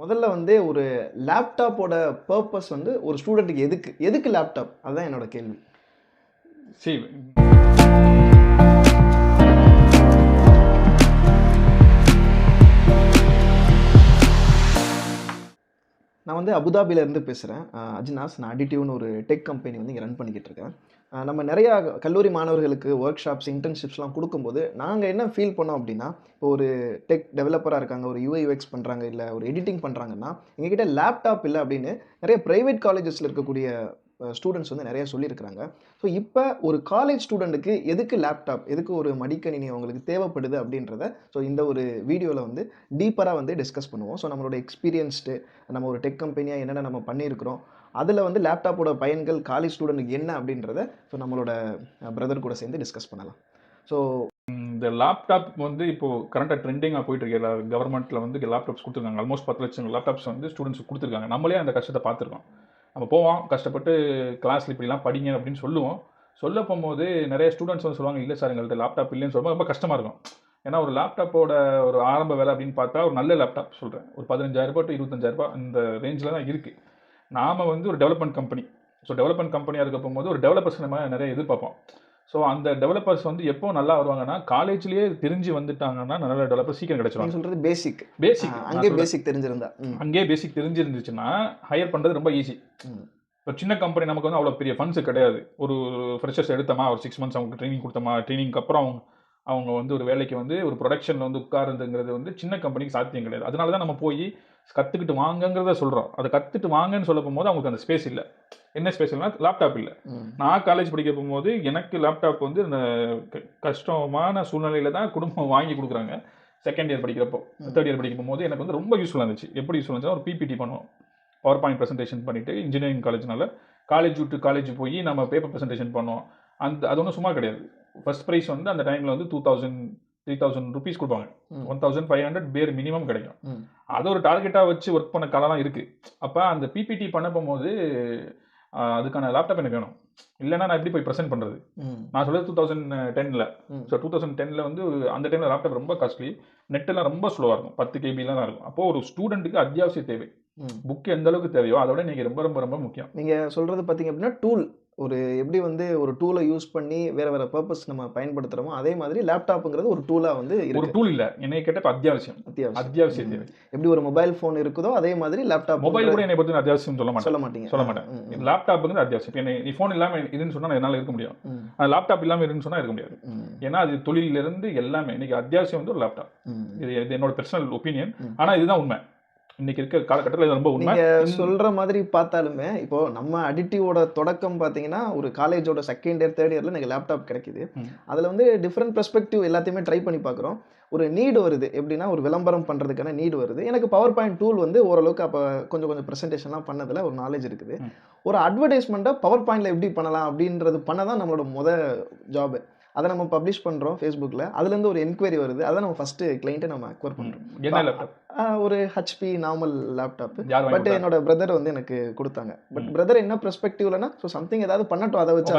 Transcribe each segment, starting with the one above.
முதல்ல வந்து ஒரு லேப்டாப்போட பர்ப்பஸ் வந்து ஒரு ஸ்டூடெண்ட்டுக்கு எதுக்கு லேப்டாப்? அதுதான் என்னோட கேள்வி. See, நான் வந்து அபுதாபிலேருந்து பேசுகிறேன். அஜ்னாஸ். நான் அடிட்டிவ்னு ஒரு டெக் கம்பெனி வந்து இங்கே ரன் பண்ணிக்கிட்டு இருக்கேன். நம்ம நிறையா கல்லூரி மாணவர்களுக்கு ஒர்க் ஷாப்ஸ், இன்டர்ன்ஷிப்ஸ்லாம் கொடுக்கும்போது, நாங்கள் என்ன ஃபீல் பண்ணோம் அப்படின்னா, இப்போ ஒரு டெக் டெவலப்பராக இருக்காங்க, ஒரு யூஐ யூஎக்ஸ் பண்ணுறாங்க, இல்லை ஒரு எடிட்டிங் பண்ணுறாங்கன்னா, எங்ககிட்ட லேப்டாப் இல்லை அப்படின்னு நிறைய ப்ரைவேட் காலேஜஸில் இருக்கக்கூடிய ஸ்டூடெண்ட்ஸ் வந்து நிறைய சொல்லியிருக்கிறாங்க. ஸோ இப்போ ஒரு காலேஜ் ஸ்டூடெண்ட்டுக்கு எதுக்கு லேப்டாப், எதுக்கு ஒரு மடிக்கணினி அவங்களுக்கு தேவைப்படுது அப்படின்றத ஸோ இந்த ஒரு வீடியோவில் வந்து டீப்பராக வந்து டிஸ்கஸ் பண்ணுவோம். ஸோ நம்மளோட எக்ஸ்பீரியன்ஸ்டு நம்ம ஒரு டெக் கம்பெனியாக என்னென்ன நம்ம பண்ணியிருக்கிறோம், அதில் வந்து லேப்டாப்போட பயன்கள் காலேஜ் ஸ்டூடெண்ட்டுக்கு என்ன அப்படின்றத ஸோ நம்மளோட பிரதர் கூட சேர்ந்து டிஸ்கஸ் பண்ணலாம். ஸோ இந்த லேப்டாப் வந்து இப்போ கரண்டாக ட்ரெண்டிங்காக போயிட்டு இருக்கு. கவர்மெண்ட்டில் வந்து லேப்டாப்ஸ் கொடுத்துருக்காங்க. ஆல்மோஸ்ட் 10 லட்சம் லேப்டாப்ஸ் வந்து ஸ்டூடெண்ட்ஸ் கொடுத்துருக்காங்க. நம்மளே அந்த கஷ்டத்தை பார்த்துருக்கோம். நம்ம போவோம், கஷ்டப்பட்டு கிளாஸில் இப்படிலாம் படிங்க அப்படின்னு சொல்லுவோம். சொல்ல போகும்போது நிறைய ஸ்டூடெண்ட்ஸ் வந்து சொல்லுவாங்க, இல்லை சார் எங்கள்கிட்ட லேப்டாப் இல்லைன்னு சொல்லும்போது ரொம்ப கஷ்டமாக இருக்கும். ஏன்னா ஒரு லேப்டாப்போட ஒரு ஆரம்ப விலை அப்படின்னு பார்த்தா ஒரு நல்ல லேப்டாப் சொல்கிறேன், ஒரு 15,000 டு 25,000 இந்த ரேஞ்சில் தான் இருக்குது. நாம் வந்து ஒரு டெவலப்மெண்ட் கம்பெனி. ஸோ டெவலப்மெண்ட் கம்பெனியாக இருக்க போகும்போது ஒரு டெவலப்பர்ஸ் நம்ம நிறைய எதிர்பார்ப்போம். ஸோ அந்த டெவலப்பர்ஸ் வந்து எப்போ நல்லா வருவாங்கன்னா, காலேஜ்லேயே தெரிஞ்சு வந்துட்டாங்கன்னா நல்ல டெவலப்பர் சீக்கிரம் நீங்கள் கிடைச்சிருவாங்க. சொல்கிறது பேசிக். பேசிக் அங்கே பேசிக் தெரிஞ்சிருந்தா அங்கேயே பேசிக் தெரிஞ்சிருந்துச்சுன்னா ஹையர் பண்ணுறது ரொம்ப ஈஸி. இப்போ சின்ன கம்பெனி நமக்கு வந்து அவ்வளோ பெரிய ஃபண்ட்ஸ் கிடையாது. ஒரு ஃப்ரெஷர்ஸ் எடுத்தோமா, ஒரு 6 மந்த்ஸ் அவங்களுக்கு ட்ரைனிங் கொடுத்தோமா, ட்ரைனிங்க்கு அப்புறம் அவங்க வந்து ஒரு வேலைக்கு வந்து ஒரு ப்ரொடக்ஷனில் வந்து உட்காருதுங்கிறது வந்து சின்ன கம்பெனிக்கு சாத்தியம் கிடையாது. அதனால தான் நம்ம போய் கற்றுக்கிட்டு வாங்கங்கிறத சொல்கிறோம். அதை கற்றுட்டு வாங்கன்னு சொல்ல போகும்போது அவங்களுக்கு அந்த ஸ்பேஸ் இல்லை. என்ன ஸ்பேஸ் இல்லைனா லேப்டாப் இல்லை. நான் காலேஜ் படிக்க போகும்போது எனக்கு லேப்டாப் வந்து இந்த கஷ்டமான சூழ்நிலையில் தான் குடும்பம் வாங்கி கொடுக்குறாங்க. செகண்ட் இயர் படிக்கிறப்போ, தேர்ட் இயர் படிக்கும் போது எனக்கு வந்து ரொம்ப யூஸ்ஃபுல்லாக இருந்துச்சு. எப்படி யூஸ்ஃபுல்லாக இருந்துச்சுன்னா, ஒரு பிபிடி பண்ணுவோம், பவர் பாயிண்ட் ப்ரெசன்டேஷன் பண்ணிவிட்டு, இன்ஜினியரிங் காலேஜ்னால காலேஜ் விட்டு காலேஜ் போய் நம்ம பேப்பர் ப்ரெசன்டேஷன் பண்ணோம். அது ஒன்றும் சும்மா கிடையாது. ஃபர்ஸ்ட் ப்ரைஸ் வந்து அந்த டைமில் வந்து 2,000-3,000 ருபீஸ் கொடுப்பாங்க. 1,500 பேர் மினிமம் கிடைக்கும். அது ஒரு டார்கெட்டாக வச்சு ஒர்க் பண்ண காலம்லாம் இருக்குது. அப்போ அந்த பிபிடி பண்ண போகும்போது அதுக்கான லேப்டாப் எனக்கு வேணும். இல்லைன்னா நான் எப்படி போய் ப்ரெசென்ட் பண்ணுறது? நான் சொல்கிறது 2010. ஸோ 2010 வந்து அந்த டைமில் லேப்டாப் ரொம்ப காஸ்ட்லி, நெட்டெல்லாம் ரொம்ப ஸ்லோவாக இருக்கும், 10 கேபிலாம் தான் இருக்கும். அப்போது ஒரு ஸ்டூடெண்ட்டுக்கு அத்தியாவசிய தேவை. புக் எந்த அளவுக்கு தேவையோ அதோட நீங்கள் ரொம்ப ரொம்ப ரொம்ப முக்கியம். நீங்கள் சொல்கிறது பார்த்தீங்க அப்படின்னா டூல், ஒரு எப்படி வந்து ஒரு டூலை யூஸ் பண்ணி வேறு வேறு பர்பஸ் நம்ம பயன்படுத்துகிறோமோ அதே மாதிரி லேப்டாப்புங்கிறது ஒரு டூலாக வந்து ஒரு டூல் இல்லை, என்னை கேட்ட அத்தியாவசியம். அத்தியாவசிய தேவை. எப்படி ஒரு மொபைல் ஃபோன் இருக்குதோ அதே மாதிரி லேப்டாப். மொபைல் கூட என்னை பற்றி அத்தியாவசியம் சொல்ல மாட்டேன். லேப்டாப்புங்கிறது அத்தியாவசியம். இப்போ நீ ஃபோன் இல்லாமல் இதுன்னு சொன்னால் என்னால் இருக்க முடியும். லேப்டாப் இல்லாமல் இருக்குன்னு சொன்னால் இருக்க முடியாது. ஏன்னா அது தொழிலிருந்து எல்லாமே இன்னைக்கு அத்தியாவசியம் வந்து ஒரு லேப்டாப். இது என்னோட பர்சனல் ஒப்பீனியன். ஆனால் இதுதான் உண்மை. இன்னைக்கு இருக்க காலகட்டத்தில் இது ரொம்ப உண்மை. நீங்க சொல்ற மாதிரி பார்த்தாலுமே இப்போ நம்ம அடிட்டிவோட தொடக்கம் பார்த்தீங்கன்னா ஒரு காலேஜோட செகண்ட் இயர் தேர்ட் இயர்ல எனக்கு லேப்டாப் கிடைக்குது. அதில் வந்து டிஃப்ரெண்ட் பெர்ஸ்பெக்டிவ் எல்லாத்தையுமே ட்ரை பண்ணி பார்க்குறோம். ஒரு நீடு வருது, எப்படின்னா ஒரு விளம்பரம் பண்ணுறதுக்கான நீடு வருது. எனக்கு பவர் பாயிண்ட் டூல் வந்து ஓரளவுக்கு அப்போ கொஞ்சம் ப்ரெசன்டேஷன்லாம் பண்ணதில் ஒரு நாலேஜ் இருக்குது. ஒரு அட்வர்டைஸ்மெண்ட்டை பவர் பாயிண்டில் எப்படி பண்ணலாம் அப்படின்றது பண்ண தான் நம்மளோட ஜாபு. அதை நம்ம பப்ளிஷ் பண்ணுறோம் ஃபேஸ்புக்கில். அதுலேருந்து ஒரு என்கொயரி வருது. அதை நம்ம ஃபஸ்ட்டு கிளைண்ட்டை நம்ம அக்வயர் பண்ணுறோம். என்ன லேப்டாப்? ஒரு ஹெச்பி நார்மல் லேப்டாப். பட் என்னோட பிரதர் வந்து எனக்கு கொடுத்தாங்க. பட் பிரதர் என்ன பெர்ஸ்பெக்டிவ்லனா ஸோ சம்திங் ஏதாவது பண்ணட்டும், அதை வச்சு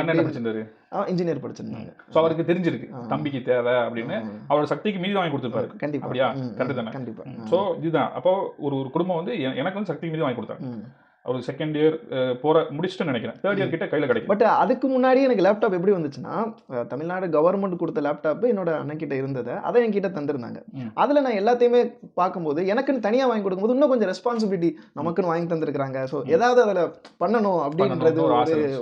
இன்ஜினியர் படிச்சிருந்தாங்க. ஸோ அவருக்கு தெரிஞ்சிருக்கு தம்பிக்கு தேவை அப்படின்னு. அவரோட சக்திக்கு மீறி வாங்கி கொடுத்துருப்பாரு. கண்டிப்பாக. அப்படியா? கரெக்டு தானே? கண்டிப்பாக. ஸோ இதுதான். அப்போ ஒரு குடும்பம் வந்து எனக்கு வந்து சக்திக்கு மீறி வாங்கி கொடுத்தாங்க. ஒரு செகண்ட் இயர் முடிச்சுட்டு நினைக்கிறேன், தேர்ட் இயர் கிட்ட கையில் கிடைக்கும். பட் அதுக்கு முன்னாடி எனக்கு லேப்டாப் எப்படி வந்துச்சுன்னா, தமிழ்நாடு கவர்மெண்ட் கொடுத்த லேப்டாப் என்னோட அண்ணன் கிட்ட இருந்ததை அதை என்கிட்ட தந்திருந்தாங்க. அதில் நான் எல்லாத்தையுமே பார்க்கும்போது எனக்குன்னு தனியாக வாங்கி கொடுக்கும்போது இன்னும் கொஞ்சம் ரெஸ்பான்சிபிலிட்டி நமக்குன்னு வாங்கி தந்திருக்கிறாங்க. ஸோ ஏதாவது அதில் பண்ணணும் அப்படின்றது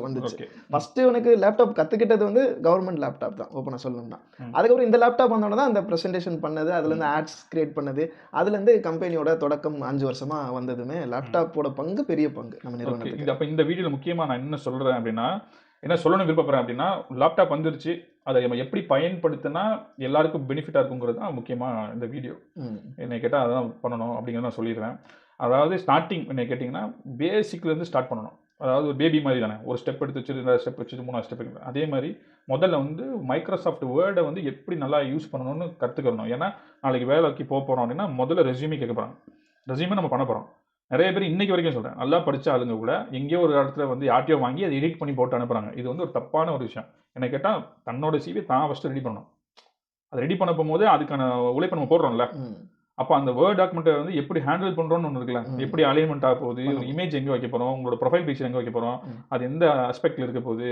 வந்துச்சு. ஃபர்ஸ்ட் எனக்கு லேப்டாப் கற்றுக்கிட்டது வந்து கவர்மெண்ட் லேப்டாப் தான் ஓப்பனாக சொல்லணும்னா. அதுக்கப்புறம் இந்த லேப்டாப் வந்தோட தான் அந்த ப்ரெசன்டேஷன் பண்ணது, அதுலேருந்து ஆட்ஸ் கிரியேட் பண்ணது, அதுலேருந்து கம்பெனியோட தொடக்கம் 5 வருஷமாக வந்ததுமே லேப்டாப்போட பங்கு பெரிய பங்கு நம்ம நிறுவனத்துக்கு. அப்போ இந்த வீடியோவில் முக்கியமாக நான் என்ன சொல்கிறேன் அப்படின்னா, என்ன சொல்லணும்னு விருப்பப்படுறேன் அப்படின்னா, லேப்டாப் வந்துருச்சு, அதை நம்ம எப்படி பயன்படுத்தினா எல்லாருக்கும் பெனிஃபிட்டாக இருக்குங்கிறது தான் முக்கியமாக இந்த வீடியோ. என்னை கேட்டால் அதான் பண்ணணும் அப்படிங்கிறத நான் சொல்லிடுறேன். அதாவது ஸ்டார்டிங் என்னை கேட்டிங்கன்னா பேசிக்லேருந்து ஸ்டார்ட் பண்ணணும். அதாவது ஒரு பேபி மாதிரி தானே, ஒரு ஸ்டெப் எடுத்து வச்சு 2 ஸ்டெப் வச்சு 3 ஸ்டெப் எடுக்கணும். அதே மாதிரி முதல்ல வந்து மைக்ரோசாஃப்ட் வேர்டை வந்து எப்படி நல்லா யூஸ் பண்ணணும்னு கற்றுக்கணும். ஏன்னா நாளைக்கு வேலைக்கு போகிறோம் அப்படின்னா முதல்ல ரெஸ்யூமே கேட்க போகிறாங்க. ரெஸ்யூமே நம்ம பண்ண போகிறோம். நிறைய பேர் இன்னைக்கு வரைக்கும் சொல்கிறேன், நல்லா படித்த ஆளுங்க கூட எங்கேயோ ஒரு இடத்துல வந்து யார்ட்டையோ வாங்கி அதை எடிட் பண்ணி போட்டு அனுப்புகிறாங்க. இது வந்து ஒரு தப்பான ஒரு விஷயம். என்னை கேட்டால் தன்னோட சிவி தான் ஃபஸ்ட்டு ரெடி பண்ணணும். அதை ரெடி பண்ண போகும்போது அதுக்கான உழைப்பை நம்ம போடுறோம்ல, அப்போ அந்த வேர்ட் டாக்குமெண்ட்டை வந்து எப்படி ஹேண்டில் பண்ணுறோன்னு ஒன்று இருக்குல்ல, எப்படி அலைன்மெண்ட் ஆக போகுது, ஒரு ஆமா. இமேஜ் எங்கே வைக்க போகிறோம், உங்களோட ப்ரொஃபைல் பிக்சர் எங்கே வைக்க போகிறோம், ம். அது எந்த அஸ்பெக்டில் இருக்க போகுது,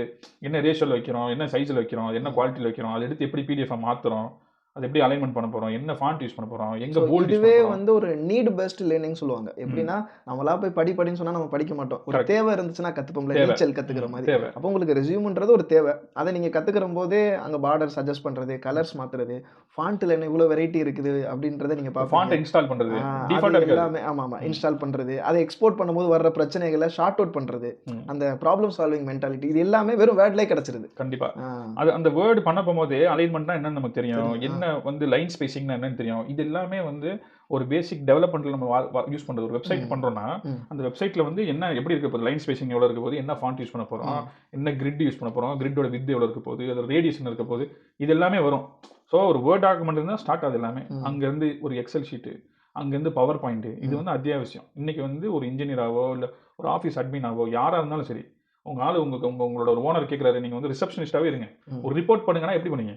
என்ன ரேஷியோவில் வைக்கிறோம், என்ன சைஸில் வைக்கிறோம், என்ன குவாலிட்டியில் வைக்கிறோம், அதை எடுத்து எப்படி பிடிஎஃப் மாற்றுறோம், அது எப்படி அலைன்மெண்ட் பண்ண போகிறோம், என்ன ஃபாண்ட் யூஸ் பண்ண போகிறோம், ஸோ எங்கே போல்ட் யூஸ் இதுவே பண்ண போகிறோம். வந்து ஒரு நீட் பெஸ்ட் லேர்னிங் சொல்லுவாங்க. எப்படின்னா நம்மளா போய் படின்னு சொன்னா நம்ம படிக்க மாட்டோம். ஒரு Correct. தேவை இருந்துச்சுன்னா கத்துப்போம்ல, தேவை. நீச்சல் கத்துக்கிற மாதிரி. தேவை. அப்போ உங்களுக்கு ரெஸ்யூம்ன்றது ஒரு தேவை. அதை நீங்க கத்துக்கிற போதே அங்க பார்டர் சஜஸ்ட் பண்றது, கலர்ஸ் மாத்துறது, ஃபாண்ட்ல என்ன இவ்வளவு வெரைட்டி இருக்குது அப்படின்றத நீங்க ஃபாண்ட்டை பாப்பீங்க. இன்ஸ்டால் பண்ணுறது அது டிஃபால்ட்டாக இருக்காது. எல்லாமே ஆமா இன்ஸ்டால் பண்றது, அதை எக்ஸ்போர்ட் பண்ணும்போது வர்ற பிரச்சனைகளை ஷார்ட் அவுட் பண்றது, ம். அந்த ப்ராப்ளம் சால்விங் மென்டாலிட்டி, இது எல்லாமே வெறும் வேர்ட்லயே கிடைச்சிருது. கண்டிப்பாக அது அந்த வேர்டு பண்ண போகும்போதே அலைன்மெண்ட்னா என்னன்னு நமக்கு தெரியும், தெரியும். என்ன வந்து லைன் ஸ்பேசிங்னா என்னன்னு தெரியும். இது எல்லாமே வந்து ஒரு பேசிக் டெவலப்மெண்ட்ல நம்ம யூஸ் பண்றது. ஒரு வெப்சைட் பண்றோம்னா அந்த வெப்சைட்ல வந்து என்ன எப்படி இருக்க போகுது, லைன் ஸ்பேசிங் எவ்வளவு இருக்க போகுது, என்ன ஃபாண்ட் யூஸ் பண்ண போறோம், என்ன கிரிட் யூஸ் பண்ண போறோம், கிரிட்டோட வித் எவ்வளவு இருக்க போகுது, அதோட ரேடியேஷன் இருக்க போகுது, இது எல்லாமே வரும். ஸோ ஒரு வேர்ட் டாக்குமெண்ட் தான் ஸ்டார்ட் ஆகுது எல்லாமே. அங்கேருந்து ஒரு எக்ஸல் ஷீட்டு, அங்கேருந்து பவர் பாயிண்ட், இது வந்து அத்தியாவசியம். இன்னைக்கு வந்து ஒரு இன்ஜினியராவோ இல்லை ஒரு ஆஃபீஸ் அட்மினாவோ யாராக இருந்தாலும் சரி, உங்க ஆளு உங்களோட ஒரு ஓனர் கேட்குறாரு, நீங்க வந்து ரிசப்ஷனிஸ்டாவே இருங்க, ஒரு ரிப்போர்ட் பண்ணுங்கன்னா எப்படி பண்ணுவீங்க?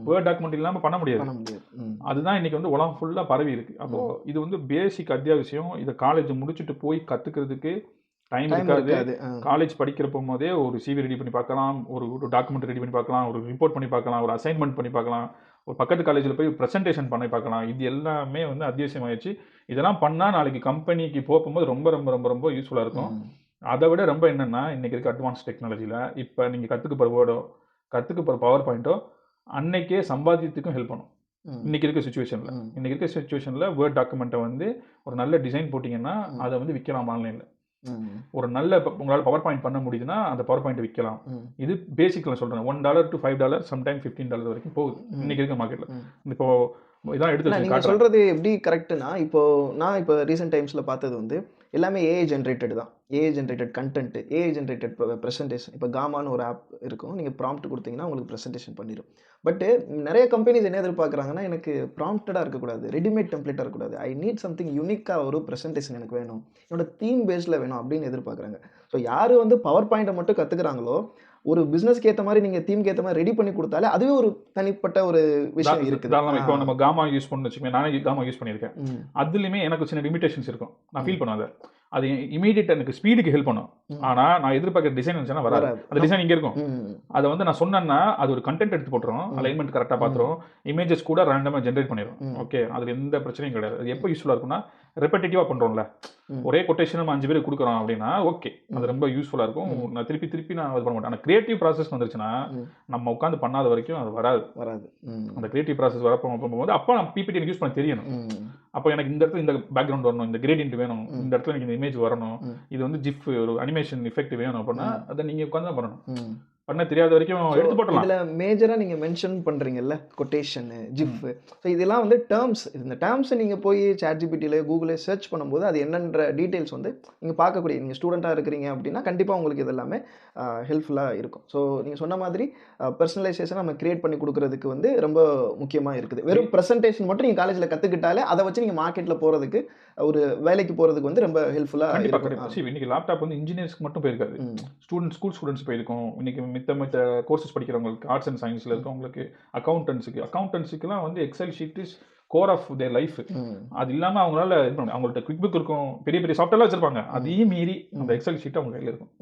வேர்ட் டாக்குமெண்ட் இல்லாமல் பண்ண முடியாது. அதுதான் இன்னைக்கு வந்து உலகம் ஃபுல்லா பரவி இருக்கு. அப்போ இது வந்து பேசிக் அத்தியாவசியம். இதை காலேஜ் முடிச்சுட்டு போய் கத்துக்கிறதுக்கு டைம் இருக்காது. காலேஜ் படிக்கிற போகும்போதே ஒரு சிவி ரெடி பண்ணி பார்க்கலாம், ஒரு டாக்குமெண்ட் ரெடி பண்ணி பார்க்கலாம், ஒரு ரிப்போர்ட் பண்ணி பார்க்கலாம், ஒரு அசைன்மெண்ட் பண்ணி பார்க்கலாம், ஒரு பக்கத்து காலேஜில் போய் ப்ரெசன்டேஷன் பண்ணி பார்க்கலாம். இது எல்லாமே வந்து அத்தியாவசியமாயிடுச்சு. இதெல்லாம் பண்ணால் நாளைக்கு கம்பெனிக்கு போகும்போது ரொம்ப ரொம்ப ரொம்ப ரொம்ப யூஸ்ஃபுல்லாக இருக்கும். அதை விட ரொம்ப என்னன்னா, இன்னைக்கு இருக்க அட்வான்ஸ் டெக்னாலஜியில் இப்போ நீங்கள் கற்றுக்க போகிற வேர்டோ, கற்றுக்க போகிற பவர் பாயிண்ட்டோ அன்னைக்கே சம்பாதியத்துக்கும் ஹெல்ப் பண்ணும். இன்னைக்கு இருக்க சுச்சுவேஷனில் வேர்ட் டாக்குமெண்ட்டை வந்து ஒரு நல்ல டிசைன் போட்டிங்கன்னா அதை வந்து விற்கலாம் ஆன்லைனில். ஒரு நல்ல உங்களால் பவர் பாயிண்ட் பண்ண முடியுதுன்னா அந்த பவர் பாயிண்ட் விற்கலாம். இது பேசிக்கில் சொல்கிறேன். $1 to $5 சம்டைம் $15 வரைக்கும் போகுது இன்னைக்கு இருக்க மார்க்கெட்டில். இப்போ இதான் எடுத்து நீங்க சொல்றது எப்படி கரெக்ட்னா, இப்போ நான் இப்போ ரீசெண்ட் டைம்ஸ்ல பார்த்தது வந்து எல்லாமே ஏஐ ஜென்ரேட்டட் தான். AI generated content, AI generated presentation. இப்போ காமான்னு ஒரு ஆப் இருக்கும், நீங்க ப்ராம்ப்ட் கொடுத்தீங்கன்னா உங்களுக்கு ப்ரெசன்டேஷன் பண்ணிடும். பட் நிறைய கம்பெனிஸ் என்ன எதிர்பார்க்குறாங்கன்னா, எனக்கு ப்ராம்ப்டடாக இருக்கக்கூடாது, ரெடிமேட் டெம்ப்ளேட்டாக இருக்கக்கூடாது, ஐ நீட் சம்திங் யூனிக்காக ஒரு ப்ரெசன்டேஷன் எனக்கு வேணும், என்னோட தீம் பேஸில் வேணும் அப்படின்னு எதிர்பார்க்குறாங்க. ஸோ யார் வந்து பவர் பாயிண்ட்டை மட்டும் கற்றுக்குறாங்களோ, ஒரு பிசினஸ்க்கு ஏற்ற மாதிரி நீங்க தீம்க்கு ஏற்ற மாதிரி ரெடி பண்ணி கொடுத்தாலே அதுவே ஒரு தனிப்பட்ட ஒரு விஷயம் இருக்குது. இப்போ நம்ம காமா யூஸ் பண்ணு வச்சுக்கோங்க, நானே காமா யூஸ் பண்ணியிருக்கேன். அதுலயுமே எனக்கு சின்ன லிமிடேஷன்ஸ் இருக்கும், நான் ஃபீல் பண்ணாத. அது இமீடியட் எனக்கு ஸ்பீடுக்கு ஹெல்ப் பண்ணும். ஆனா நான் எதிர்பார்க்குற டிசைன் இருந்துச்சுன்னா வராது. அந்த டிசைன் இங்க இருக்கும். அதை வந்து நான் சொன்னேன்னா அது ஒரு கண்டென்ட் எடுத்து போட்டுரும், அலைன்மெண்ட் கரெக்டாக பார்த்துரும், இமேஜஸ் கூட ரேண்டமாக ஜென்ரேட் பண்ணிடும். ஓகே, அதுல எந்த பிரச்சனையும் கிடையாது. அது எப்போ யூஸ்ஃபுல்லாக இருக்கும்னா, ரெப்படேட்டிவாக பண்ணுறோம்ல, ஒரே கொட்டேஷன் நம்ம 5 பேர் கொடுக்குறோம் அப்படின்னா ஓகே, அது ரொம்ப யூஸ்ஃபுல்லாக இருக்கும். நான் திருப்பி நான் அது பண்ண மாட்டேன். ஆனால் கிரியேட்டிவ் ப்ராசஸ் வந்துருச்சுன்னா நம்ம உட்காந்து பண்ணாத வரைக்கும் அது வராது. அந்த கிரியேட்டிவ் ப்ராசஸ் போகும்போது அப்போ நான் பிபிடி எனக்கு யூஸ் பண்ண தெரியணும். அப்போ எனக்கு இந்த இடத்துல இந்த பேக்ரவுண்ட் வரணும், இந்த கிரேடியன்ட் வேணும், இந்த இடத்துல எனக்கு இந்த இமேஜ் வரணும், இது வந்து ஜிஃப் ஒரு அனிமேஷன் எஃபெக்ட் வேணும் அப்படின்னா அதை நீங்கள் உட்காந்து தான் பண்ணணும். பண்ண தெரியாத வரைக்கும் எடுத்து போட்டலாம். இதில் மேஜராக நீங்கள் மென்ஷன் பண்ணுறீங்கல்ல, கொட்டேஷனு, ஜிஃப், ஸோ இதெல்லாம் வந்து டேர்ம்ஸ். இந்த டேர்ம்ஸை நீங்கள் போய் சாட்ஜிபிடியில் கூகுளில் சர்ச் பண்ணும்போது அது என்னன்ற டீட்டெயில்ஸ் வந்து நீங்கள் பார்க்கக்கூடிய, நீங்கள் ஸ்டூடெண்ட்டாக இருக்கிறீங்க அப்படின்னா கண்டிப்பாக உங்களுக்கு இது எல்லாமே ஹெல்ப்ஃபுல்லாக இருக்கும். ஸோ நீங்கள் சொன்ன மாதிரி பர்சனலைசேஷன் நம்ம கிரியேட் பண்ணி கொடுக்குறதுக்கு வந்து ரொம்ப முக்கியமாக இருக்குது. வெறும் ப்ரெசன்டேஷன் மட்டும் நீங்கள் காலேஜில் கற்றுக்கிட்டாலே அதை வச்சு நீங்கள் மார்க்கெட்டில் போகிறதுக்கு, ஒரு வேலைக்கு போகிறதுக்கு வந்து ரொம்ப ஹெல்ப்ஃபுல்லாக இருக்கும். இன்னைக்கு லேப்டாப் வந்து இன்ஜினியர்ஸ்க்கு மட்டும் போயிருக்காது, ஸ்கூல் ஸ்டூடெண்ட்ஸ் போயிருக்கும். இன்னைக்கு மித்த கோர்சஸ் படிக்கிறவங்களுக்கு, ஆர்ட்ஸ் அண்ட் சயின்ஸில் இருக்கவங்களுக்கு, அக்கௌண்டன்ஸுக்குலாம் வந்து Excel sheet is core of their life. அது இல்லாமல் அவங்களால அவங்கள்ட்ட குவிக் புக் இருக்கும், பெரிய பெரிய சாஃப்ட்வேர்லாம் வச்சிருப்பாங்க, அதையும் மீறி அந்த எக்ஸல் ஷீட் அவங்க கையில் இருக்கும்.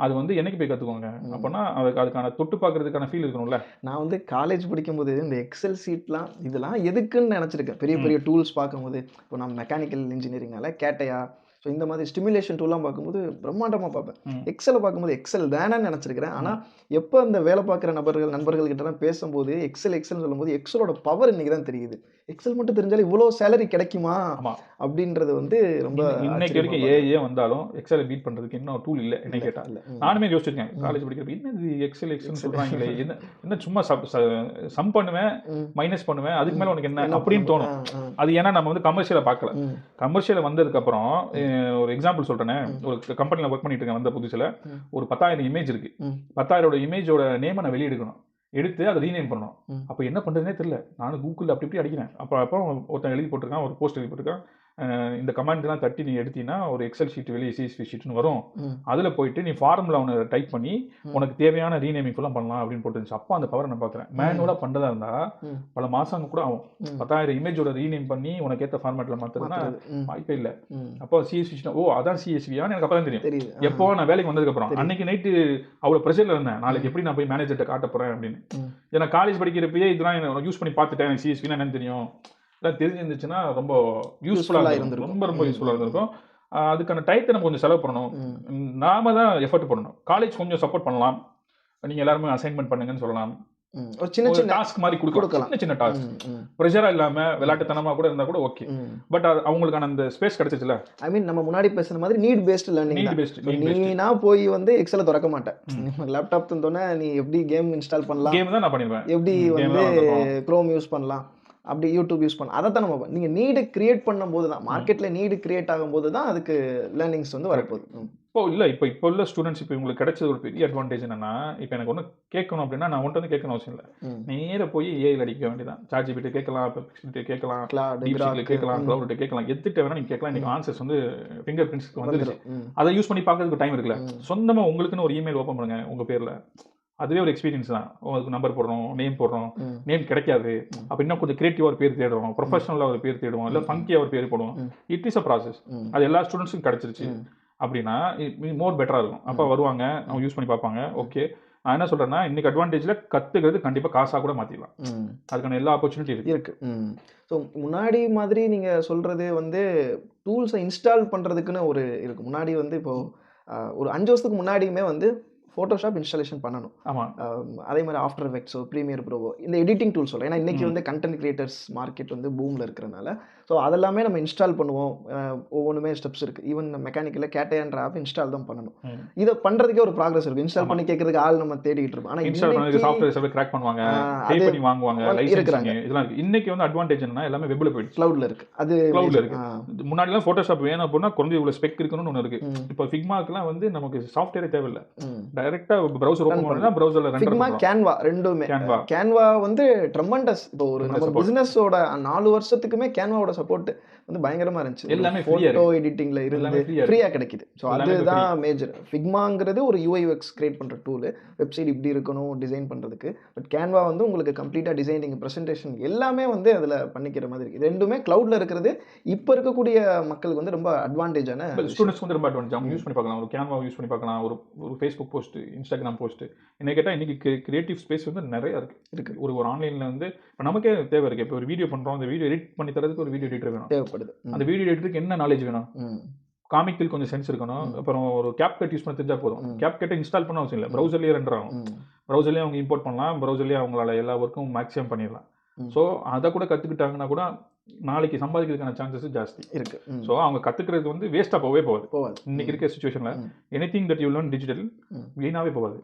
அது வந்து என்னைக்கு போய் கற்றுக்கோங்க அப்படின்னா அதுக்கான தொட்டு பார்க்கறதுக்கான ஃபீல் இருக்கணும்ல. நான் வந்து காலேஜ் படிக்கும்போது இந்த எக்ஸல் சீட்லாம் இதெல்லாம் எதுக்குன்னு நினச்சிருக்கேன். பெரிய பெரிய டூல்ஸ் பார்க்கும்போது, இப்போ நான் மெக்கானிக்கல் இன்ஜினியரிங்னால கேட்டையா, ஸோ இந்த மாதிரி ஸ்டிமுலேஷன் டூல்லாம் பார்க்கும்போது பிரம்மாண்டமாக பார்ப்பேன். எக்ஸலை பார்க்கும்போது எக்ஸல் தானேன்னு நினச்சிருக்கிறேன். ஆனால் எப்போ அந்த வேலை பார்க்குற நண்பர்கள்கிட்டலாம் பேசும்போது எக்ஸல்னு சொல்லும்போது எக்ஸலோட பவர் இன்னைக்கு தான் தெரியுது. எக்ஸல் மட்டும் தெரிஞ்சாலும் இவ்வளோ சேலரி கிடைக்குமா அப்படின்றது வந்து ரொம்ப. இன்னைக்கு வரைக்கும் ஏஏ வந்தாலும் எக்ஸலை பீட் பண்ணுறதுக்கு இன்னும் டூல் இல்லை என்ன கேட்டால். நானுமே யோசிச்சிருக்கேன் காலேஜ் படிக்கிறப்ப, என்ன எக்ஸல் சொல்கிறாங்களே, என்ன சும்மா சம் பண்ணுவேன், மைனஸ் பண்ணுவேன், அதுக்கு மேலே உனக்கு என்ன அப்படின்னு தோணும். அது ஏன்னா நம்ம வந்து கமர்ஷியலை பார்க்கல. கமர்ஷியலை வந்ததுக்கப்புறம் ஒரு எக்ஸாம்பிள் சொல்றேனே, ஒரு கம்பெனில ஒர்க் பண்ணிட்டு இருக்கேன். வந்த புதுசுல ஒரு 10,000 இமேஜ் இருக்கு. 10,000 இமேஜோட நேமை நான் வெளியெடுக்கணும், எடுத்து அதை ரீநேம் பண்ணணும். அப்போ என்ன பண்றதுனே தெரியல. நானும் கூகுள் அப்படி அடிக்கிறேன். அப்போ ஒருத்தன் எழுதி போட்டிருக்கான், ஒரு போஸ்ட் எழுதி போட்டிருக்கான், இந்த கமாண்ட்லாம் தட்டி நீ எடுத்தீங்கன்னா ஒரு எக்ஸல் ஷீட் வெளியே சிஎஸ்வி ஷீட்னு வரும். ம். அதில் போயிட்டு நீ ஃபார்முலா ஒன்று டைப் பண்ணி ம். உனக்கு தேவையான ரீநேமிங் ஃபுல்லாக பண்ணலாம் அப்படின்னு போட்டுருந்துச்சு. அப்போ அந்த பவரை நான் பார்க்குறேன். மேனுவலாக பண்ணுறதா இருந்தால் ம். பல மாதம் கூட ஆகும். ம். 10,000 இமேஜோட ரீநேம் பண்ணி உனக்கு ஏற்ற ஃபார்மேட்டில் மாற்றுறதுனா மாத்துறது. ம். வாய்ப்பே இல்லை. ம். அப்போ சிஎஸ்வி ஓ அதான் சிஎஸ்வியான்னு எனக்கு அப்போ தான் தெரியும். தெரியுது. எப்போ நான் வேலைக்கு வந்ததுக்கப்புறம் தெரியுது. அன்னைக்கு நைட்டு அவ்வளோ ப்ரெஷரில் இருந்தேன். நாளைக்கு எப்படி நான் போய் மேனேஜர்கிட்ட காட்ட போகிறேன் அப்படின்னு. ம். ஏன்னா காலேஜ் படிக்கிறப்பயே இதெல்லாம் எனக்கு யூஸ் பண்ணி பார்த்துட்டேன். எனக்கு சிஎஸ்வினா என்னன்னு தெரியும். இதெல்லாம் தெரிஞ்சிருந்துச்சுன்னா ரொம்ப யூஸ்ஃபுல்லாக இருந்திருக்கும். ரொம்ப யூஸ்ஃபுல்லாக இருந்திருக்கும். அதுக்கான டைத்தை நம்ம கொஞ்சம் செலவு பண்ணணும். ம். நாம தான் எஃபர்ட் பண்ணணும். காலேஜ் கொஞ்சம் சப்போர்ட் பண்ணலாம். நீங்கள் எல்லாருமே அசைன்மெண்ட் பண்ணுங்கன்னு சொல்லலாம். ம். ஒரு சின்ன ஒரு சின்ன டாஸ்க் மாதிரி கொடுக்கலாம். சின்ன சின்ன டாஸ்க் ம். ம். ப்ரெஷராக இல்லாமல் விளையாட்டுத்தனமாக கூட இருந்தால் கூட ஓகே. ம். பட் அவங்களுக்கான அந்த ஸ்பேஸ் கிடைச்சிச்சுல. ஐ மீன் நம்ம முன்னாடி பேசுன மாதிரி நீட் பேஸ்டு லேர்னிங் நீட் தான். பேஸ்ட் நீனா போய் வந்து எக்ஸலை திறக்க மாட்டேன். லேப்டாப் தந்தோன்னே நீ எப்படி கேம் இன்ஸ்டால் பண்ணலாம், கேம் தான் நான் பண்ணிடுவேன். எப்படி game வந்து தான் வந்து குரோம் யூஸ் பண்ணலாம், அப்படி யூடியூப் யூஸ் பண்ணலாம். அதை தான் நம்ம நீங்கள் நீடு கிரியேட் பண்ணும்போது தான், மார்க்கெட்டில் நீடு கிரியேட் ஆகும்போது தான் அதுக்கு லேர்னிங்ஸ் வந்து வரப்போகுது. ம். இப்போ உள்ள ஸ்டூடெண்ட்ஸ் இப்போ உங்களுக்கு கிடைச்சது ஒரு பெரிய அட்வான்டேஜ் என்னன்னா, இப்போ எனக்கு ஒன்று கேட்கணும் அப்படின்னா நான் உன்ட்ட வந்து கேட்கணும் அவசியம் இல்லை. ம். நேராக போய் ஏஐல அடிக்க வேண்டியதான். ChatGPT கேட்கலாம், Perplexity கேட்கலாம், Claude, DeepSeek Grok, கேட்கலாம், ம். Cloud கேட்கலாம், எதுக்கிட்ட வேணா நீங்க கேட்கலாம். இன்னைக்கு ஆன்சர்ஸ் வந்து ஃபிங்கர் பிரிண்ட்ஸ்க்கு வந்துருச்சு. வந்துரும். ம். அதை யூஸ் பண்ணி பார்க்கறதுக்கு டைம் இருக்குல்ல. ம். சொந்தமா உங்களுக்குன்னு ஒரு இமெயில் ஓப்பன் பண்ணுங்க உங்க பேர்ல. அதுவே ஒரு எக்ஸ்பீரியன்ஸ் தான். உங்களுக்கு நம்பர் போடுறோம், நேம் போடுறோம், ம். நேம் கிடைக்காது. அப்போ இன்னும் கொஞ்சம் கிரியேட்டிவா ஒரு பேர் தேடுவோம், ப்ரொஃபஷனலாக ஒரு பேர் தேடுவோம், இல்லை ஃபங்கியா ஒரு பேர் போடுவோம். ம். It is a process. ம். அது எல்லா ஸ்டூடெண்ட்ஸுக்கும் கிடைச்சிருச்சு ம். அப்படின்னா மோர் பெட்டராக இருக்கும். அப்போ வருவாங்க, அவங்க யூஸ் பண்ணி பார்ப்பாங்க. ஓகே, நான் என்ன சொல்றேன்னா இன்னைக்கு அட்வான்டேஜில் கற்றுக்கிறது கண்டிப்பாக காசாக கூட மாற்றிடலாம். ம். அதுக்கான எல்லா ஆப்பர்ச்சுனிட்டி இருக்கு. இருக்கு. ம். ஸோ முன்னாடி மாதிரி நீங்கள் சொல்கிறது வந்து டூல்ஸை இன்ஸ்டால் பண்ணுறதுக்குன்னு ஒரு இருக்கு. முன்னாடி வந்து இப்போது ஒரு 5 வருஷத்துக்கு முன்னாடியுமே வந்து ஃபோட்டோஷாப் இன்ஸ்டாலேஷன் பண்ணணும். ஆமாம். அதே மாதிரி ஆஃப்டர் எஃபெக்ட்ஸோ, ப்ரீமியர் ப்ரோவோ, இந்த எடிட்டிங் டூல் சொல்கிறேன். ஏன்னா இன்றைக்கி வந்து கண்டென்ட் கிரியேட்டர்ஸ் மார்க்கெட் வந்து பூமில் இருக்கிறனால ஸோ அதெல்லாமே நம்ம இன்ஸ்டால் பண்ணுவோம். ஒவ்வொன்றுமே ஸ்டெப்ஸ் இருக்குது. ஈவன் மெக்கானிக்கலில் கேட்டையான்ற ஆப் இன்ஸ்டால் தான் பண்ணணும். இதை பண்ணுறதுக்கே ஒரு ப்ராக்ரஸ் இருக்குது. இன்ஸ்டால் பண்ணி கேட்கறதுக்கு ஆள் நம்ம தேடிட்டு இருப்போம். ஆனால் இன்ஸ்டால் பண்ணி சாஃப்ட்வேர் சர்வர் கிராக் பண்ணுவாங்க, பே பண்ணி வாங்குவாங்க, லைசன்சிங் இதெல்லாம் இருக்கு. இன்னைக்கு வந்து அட்வான்டேஜ் என்னன்னா எல்லாமே வெப்ல போயிடுச்சு, க்ளவுட்ல இருக்கு. அது க்ளவுட்ல இருக்கு. முன்னாடிலாம் ஃபோட்டோஷாப் வேணும் அப்படின்னா குறைஞ்ச இவ்வளோ ஸ்பெக் இருக்கணும்னு ஒன்று இருக்கு. இப்போ ஃபிக்மாக்கெல்லாம் வந்து நமக்கு சாஃப்ட்வேரே தேவையில்லை. டைரக்டா ப்ரௌசர் ஓபன் பண்ணா ப்ரௌசர்ல ரெண்டர் ஃபிக்மா, கேன்வா ரெண்டுமே. கேன்வா வந்து ட்ரெமெண்டஸ். இப்போ ஒரு நம்ம பிசினஸோட 4 வருஷத்துக்குமே கேன்வாவோட சப்போர்ட் வந்து பயங்கரமா இருந்துச்சு. எல்லாமே ஃபோட்டோ எடிட்டிங்ல இருந்து ஃப்ரீயா கிடைக்குது. ஸோ அதுதான் மேஜர். ஃபிக்மாங்கிறது ஒரு UI/UX கிரியேட் பண்ற டூல். வெப்சைட் இப்படி இருக்கணும் டிசைன் பண்றதுக்கு. பட் கேன்வா வந்து உங்களுக்கு கம்ப்ளீட்டா டிசைனிங், பிரசன்டேஷன் எல்லாமே வந்து அதுல பண்ணிக்கிற மாதிரி இருக்கு. ரெண்டுமே கிளவுட்ல இருக்கிறது இப்போ இருக்கக்கூடிய மக்களுக்கு வந்து ரொம்ப அட்வான்டேஜான, ஸ்டூடெண்ட்ஸ் வந்து ரொம்ப அட்வான்டேஜ். அவங்க யூஸ் பண்ணி பார்க்கலாம். ஒரு கேன்வா யூஸ் பண்ணி பார்க்கலாம். ஒரு ஃபேஸ்புக் போஸ்ட், இன்ஸ்டாகிராம் போஸ்ட். என்ன கேட்டால் இன்னைக்கு கிரியேட்டிவ் ஸ்பேஸ் வந்து நிறைய இருக்கு. ஒரு ஆன்லைன்ல வந்து இப்போ நமக்கே தேவை இருக்கு. இப்போ ஒரு வீடியோ பண்றோம், அந்த வீடியோ எடிட் பண்ணி தரதுக்கு ஒரு வீடியோ எடிட்டர் வேணும், தேவைப்படுது. அந்த வீடியோ எடிட்டருக்கு என்ன நாலேஜ் வேணும்? காமிக்கில் கொஞ்சம் சென்ஸ் இருக்கணும். அப்புறம் ஒரு கேப்கட் யூஸ் பண்ண தெரிஞ்சா போதும். கேப்கட்டை இன்ஸ்டால் பண்ண அவசியம் இல்லை, ப்ரௌசர்லேயே ரெண்டர் ஆகும். ப்ரௌசர்லேயே அவங்க இம்போர்ட் பண்ணலாம், ப்ரௌசர்லேயே அவங்களால எல்லா ஒர்க்கும் மேக்ஸிமம் பண்ணிடலாம். ஸோ அதை கூட கற்றுக்கிட்டாங்கன்னா கூட நாளைக்கு சம்பாதிக்கிறதுக்கான சான்சஸ் ஜாஸ்தி இருக்கு. ஸோ அவங்க கற்றுக்கிறது வந்து வேஸ்ட்டாக போகாது. இன்னைக்கு இருக்க சுச்சுவேஷனில் anything that you learn digital வீணாவே போகாது.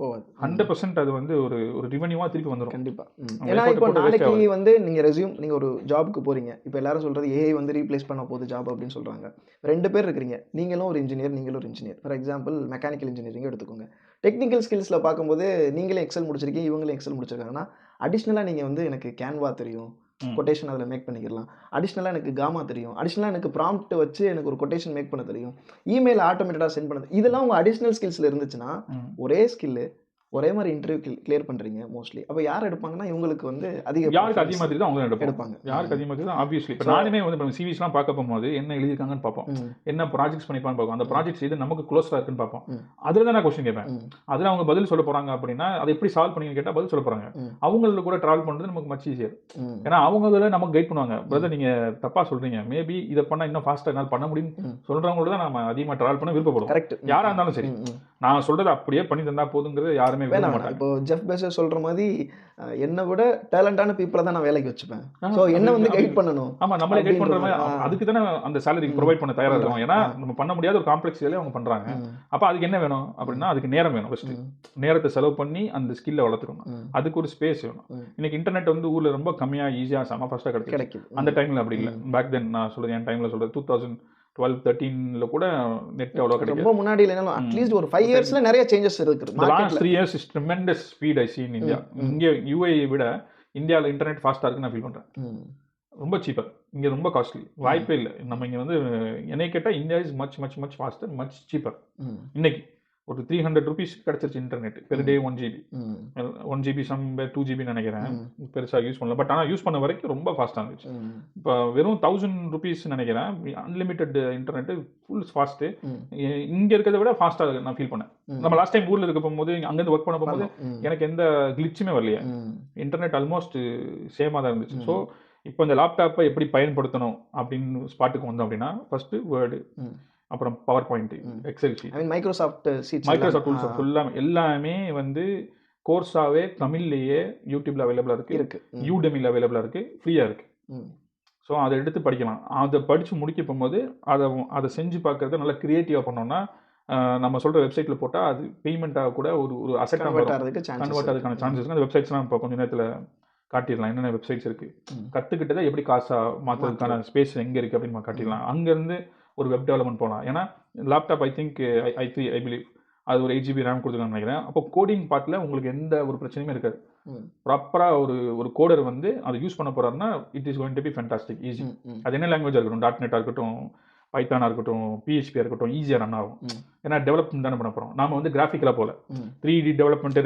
100% அது வந்து ஒரு ரெவென்யூவாக திருப்பி வந்துடும். கண்டிப்பாக. ஏன்னா இப்போ நாளைக்கு வந்து நீங்கள் ரெஸ்யூம், நீங்கள் ஒரு ஜாபுக்கு போகிறீங்க. இப்போ எல்லாரும் சொல்கிறது ஏஐ வந்து ரீப்ளேஸ் பண்ண போகுது ஜாப் அப்படின்னு சொல்கிறாங்க. 2 பேர் இருக்கிறீங்க, நீங்களும் ஒரு இன்ஜினியர், நீங்களும் ஒரு engineer. For example mechanical engineering எடுத்துக்கோங்க. டெக்னிக்கல் ஸ்கில்ஸில் பார்க்கும்போது நீங்களே எக்ஸல் முடிச்சிருக்கீங்க, இவங்களும் எக்ஸல் முடிச்சிருக்காங்கன்னா அடிஷ்னலாக நீங்கள் வந்து எனக்கு கேன்வா தெரியும், கொட்டேஷன் அதில் மேக் பண்ணிக்கலாம். அடிஷ்னலாக எனக்கு காமா தெரியும், அடிஷ்னலாக எனக்கு ப்ராம்ப்ட் வச்சு எனக்கு ஒரு கொட்டேஷன் மேக் பண்ண தெரியும், இமெயில் ஆட்டோமேட்டடாக சென்ட் பண்ணது. இதெல்லாம் உங்கள் அடிஷ்னல் ஸ்கில்ஸில் இருந்துச்சுன்னா ஒரே ஸ்கில்லு ஒரே மாதிரி இன்டர்வியூ கிளியர் பண்ணுறீங்க மோஸ்ட்லி. அப்போ யார் எடுப்பாங்கன்னா இவங்களுக்கு வந்து யாருக்கு அதிகமாக தெரியுது அவங்க எடுப்பாங்க. யாருக்கு அதிகமாக தெரியுது ஆப்வியஸ்லி. இப்போ நானுமே வந்து நம்ம சிவிஸ்லாம் பார்க்க போகும்போது என்ன எழுதியிருக்காங்கன்னு பார்ப்போம், என்ன ப்ராஜெக்ட்ஸ் பண்ணிப்பான்னு பார்ப்போம், அந்த ப்ராஜெக்ட்ஸ் எது நமக்கு க்ளோஸாக இருக்குன்னு பார்ப்போம். அதில் தான் நான் கொஸ்டின் கேட்பேன். அதில் அவங்க பதில் சொல்ல போகிறாங்க அப்படின்னா அதை எப்படி சால்வ் பண்ணீங்கன்னு கேட்டால் பதில் சொல்ல போகிறாங்க. அவங்கள கூட ட்ராவல் பண்ணுறது நமக்கு மச் ஈஸியர். ஏன்னா அவங்க இதில் நமக்கு கைட் பண்ணுவாங்க. பிரதர் நீங்கள் தப்பாக சொல்கிறீங்க, மேபி இதை பண்ணால் இன்னும் ஃபாஸ்ட்டாக என்னால் பண்ண முடியும்னு சொல்கிறவங்களோட தான் நம்ம அதிகமாக ட்ராவல் பண்ண விருப்பப்படுவோம். கரெக்ட். யாராக இருந்தாலும் சரி, நான் சொல்கிறது அப்படியே பண்ணி தந்தால் போதுங்கிறது யாருமே விரும்ப மாட்டாங்க. இப்போ ஜெஃப் பெசோஸ் சொல்ற மாதிரி என்னை விட டேலண்டான பீப்புளை தான் நான் வேலைக்கு வச்சுப்பேன். ஸோ என்ன வந்து கைட் பண்ணணும். ஆமாம், நம்மளே கைட் பண்ணுற மாதிரி அதுக்கு தானே அந்த சேலரி ப்ரொவைட் பண்ண தயாராக இருக்கும். ஏன்னா நம்ம பண்ண முடியாத ஒரு காம்ப்ளெக்ஸ் வேலையை அவங்க பண்ணுறாங்க. அப்போ அதுக்கு என்ன வேணும் அப்படின்னா அதுக்கு நேரம் வேணும். ஃபர்ஸ்ட் நேரத்தை செலவு பண்ணி அந்த ஸ்கில்லை வளர்த்துக்கணும். அதுக்கு ஒரு ஸ்பேஸ் வேணும். இன்னைக்கு இன்டர்நெட் வந்து ஊரில் ரொம்ப கம்மியாக ஈஸியாக செம்ம ஃபாஸ்ட்டாக கிடைக்குது. அந்த டைமில் அப்படி இல்லை. பேக் தென் நான் சொல்கிறேன், என் டைமில் சொல்கிறேன் 2012-13 கூட நெட் அவ்வளோ கிடைக்கும். ரொம்ப முன்னாடி இல்லைனாலும் அட்லீஸ்ட் ஒரு 5 இயர்ஸ்ல நிறைய சேஞ்சஸ் இருக்கு. Last 3 years is tremendous speed I see in India. இங்கே யூஏ விட இந்தியாவில் இன்டர்நெட் ஃபாஸ்ட்டாக இருக்குன்னு நான் ஃபீல் பண்ணுறேன். ரொம்ப சீப்பர். இங்கே ரொம்ப காஸ்ட்லி. வாய்ப்பே இல்லை. நம்ம இங்கே வந்து என்னை கேட்டால் India is much much much faster, much cheaper. இன்னைக்கு ஒரு 300 rupees கிடச்சிருச்சு internet per day 1 GB. 1 GB some 2 GB நினைக்கிறேன். பெருசாக யூஸ் பண்ணல. பட் ஆனால் யூஸ் பண்ண வரைக்கும் ரொம்ப ஃபாஸ்ட்டாக இருந்துச்சு. இப்போ வெறும் 1000 rupees நினைக்கிறேன். Unlimited internet full fast. இங்கே இருக்கிறத விட ஃபாஸ்ட்டாக நான் ஃபீல் பண்ணேன். நம்ம லாஸ்ட் டைம் ஊரில் இருக்க போகும்போது அங்கேருந்து ஒர்க் பண்ண போகும்போது எனக்கு எந்த கிளிச்சுமே வரலையே. இன்டர்நெட் ஆல்மோஸ்ட் சேமாக தான் இருந்துச்சு. ஸோ இப்போ இந்த லேப்டாப்பை எப்படி பயன்படுத்தணும் அப்படின்னு ஸ்பாட்டுக்கு வந்தோம் அப்படின்னா, ஃபஸ்ட்டு வேர்டு, அப்புறம் power point, Excel sheet, Microsoft tools ஃபுல்லாக எல்லாமே வந்து கோர்ஸாகவே தமிழ்லேயே யூடியூப்ல அவைலபிளாக இருக்கு, யூடெமியில் அவைலபிளாக இருக்கு, ஃப்ரீயாக இருக்கு. ஸோ அதை எடுத்து படிக்கலாம். அதை படித்து முடிக்க போகும்போது அதை செஞ்சு பார்க்கறத நல்லா க்ரியேட்டிவாக பண்ணோம்னா, நம்ம சொல்கிற வெப்சைட்டில் போட்டால் அது பேமெண்ட்டாக கூட ஒரு அசெட் கன்வெர்ட் ஆகிறதுக்கான சான்சஸ் இருக்குது. அந்த வெப்சைட்ஸ்லாம் இப்போ கொஞ்சம் நேரத்தில் காட்டிடலாம். என்னென்ன வெப்சைட்ஸ் இருக்குது, கற்றுக்கிட்டதை எப்படி காசாக மாற்றுறதுக்கான ஸ்பேஸ் எங்கே இருக்குது அப்படின்னு காட்டிடலாம். அங்கேருந்து ஒரு வெப் டெவலப்மெண்ட் போகலாம். ஏன்னா laptop I think I believe அது ஒரு 8 GB ரேம் கொடுத்துருக்கான்னு நினைக்கிறேன். அப்போ கோடிங் பார்ட்டில் உங்களுக்கு எந்த ஒரு பிரச்சனையுமே இருக்காது. ப்ராப்பராக ஒரு கோடர் வந்து அதை யூஸ் பண்ண போகிறாருன்னா it is going to be fantastic, easy. அது என்ன லாங்குவேஜாக இருக்கட்டும், .NET இருக்கட்டும், பைத்தானாக இருக்கட்டும், PHP இருக்கட்டும், ஈஸியாக ரன் ஆகும். ஏன்னா டெவலப்மெண்ட் தானே பண்ண போகிறோம். நாம வந்து கிராஃபிக்கலாக போல 3D டெவலப்மெண்ட்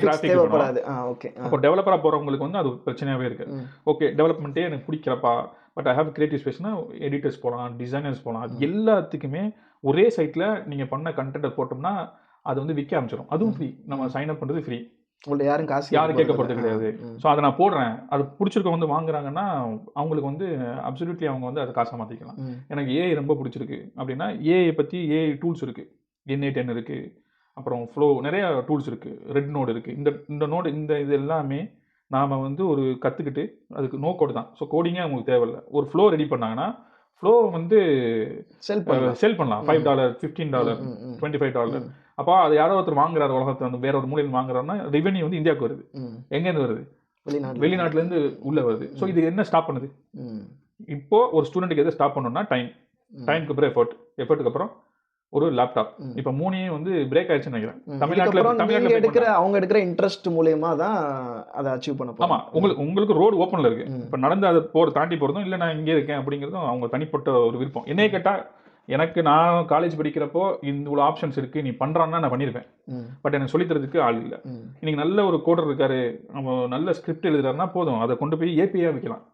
கிராஃபிக். அப்போ டெவலப்பராக போகிறவங்களுக்கு வந்து அது பிரச்சனையாகவே இருக்குது. ஓகே, டெவலப்மெண்ட்டே எனக்கு பிடிக்கிறப்பா, பட் ஐ ஹேவ் கிரியேட்டிவ் ஸ்பேஸ்னா எடிட்டர்ஸ் போகலாம், டிசைனர்ஸ் போகலாம். அது எல்லாத்துக்குமே ஒரே சைட்டில் நீங்கள் பண்ண கண்டென்ட்டை போட்டோம்னா அது வந்து விற்க ஆரம்பிச்சிடும். அதுவும் ஃப்ரீ. நம்ம சைன் அப் பண்ணுறது ஃப்ரீ. யாரும் கேட்க போகிறது கிடையாது. ஸோ அதை நான் போடுறேன், அது பிடிச்சிருக்க வந்து வாங்குறாங்கன்னா அவங்களுக்கு வந்து அப்சல்யூட்லி அவங்க வந்து அதை காசாக மாற்றிக்கலாம். எனக்கு ஏஐ ரொம்ப பிடிச்சிருக்கு அப்படின்னா ஏஐ பற்றி ஏஐ டூல்ஸ் இருக்குது. N8N இருக்குது, அப்புறம் ஃப்ளோ, நிறைய டூல்ஸ் இருக்குது. ரெட் நோடு இருக்குது. இந்த நோடு இது எல்லாமே நாம் வந்து ஒரு கற்றுக்கிட்டு அதுக்கு நோ கோடு தான். ஸோ கோடிங்கே அவங்களுக்கு தேவையில்லை. ஒரு ஃப்ளோ ரெடி பண்ணாங்கன்னா ஃப்ளோ வந்து செல் பண்ணலாம். $5, $15, $25. அப்போ அது யாரோ ஒருத்தர் வாங்குறாரு, உலகத்தில் வந்து வேற ஒரு மூலையில் வாங்குறாருன்னா ரெவென்யூ வந்து இந்தியாவுக்கு வருது. எங்கேருந்து வருது? வெளிநாட்டிலேருந்து உள்ளே வருது. ஸோ இது என்ன ஸ்டாப் பண்ணுது? இப்போ ஒரு ஸ்டூடெண்ட்டுக்கு எதை ஸ்டாப் பண்ணணும்னா டைமுக்கு அப்புறம் எஃபர்ட்டுக்கு அப்புறம் ஒரு லேப்டாப். இப்போ 3 வந்து பிரேக் ஆயிடுச்சுன்னு நினைக்கிறேன். தமிழ்நாட்டில் அவங்க எடுக்கிற இன்ட்ரெஸ்ட் மூலமா தான் அதை அச்சீவ் பண்ண போறோம். ஆமாம், உங்களுக்கு ரோடு ஓப்பனில் இருக்கு. இப்போ நடந்து அதை தாண்டி போகிறதும் இல்லை நான் இங்கே இருக்கேன் அப்படிங்கிறதும் அவங்க தனிப்பட்ட ஒரு விருப்பம். என்னைய கேட்டால் எனக்கு நான் காலேஜ் படிக்கிறப்போ இவ்வளோ ஆப்ஷன்ஸ் இருக்குது, நீ பண்ணுறான்னா நான் பண்ணியிருப்பேன். பட் எனக்கு சொல்லித்தரதுக்கு ஆள் இல்லை. இன்னைக்கு நல்ல ஒரு கோடர் இருக்காரு, நம்ம நல்ல ஸ்கிரிப்ட் எழுதுறாருன்னா போதும், அதை கொண்டு போய் ஏபிஐயாக வைக்கலாம்.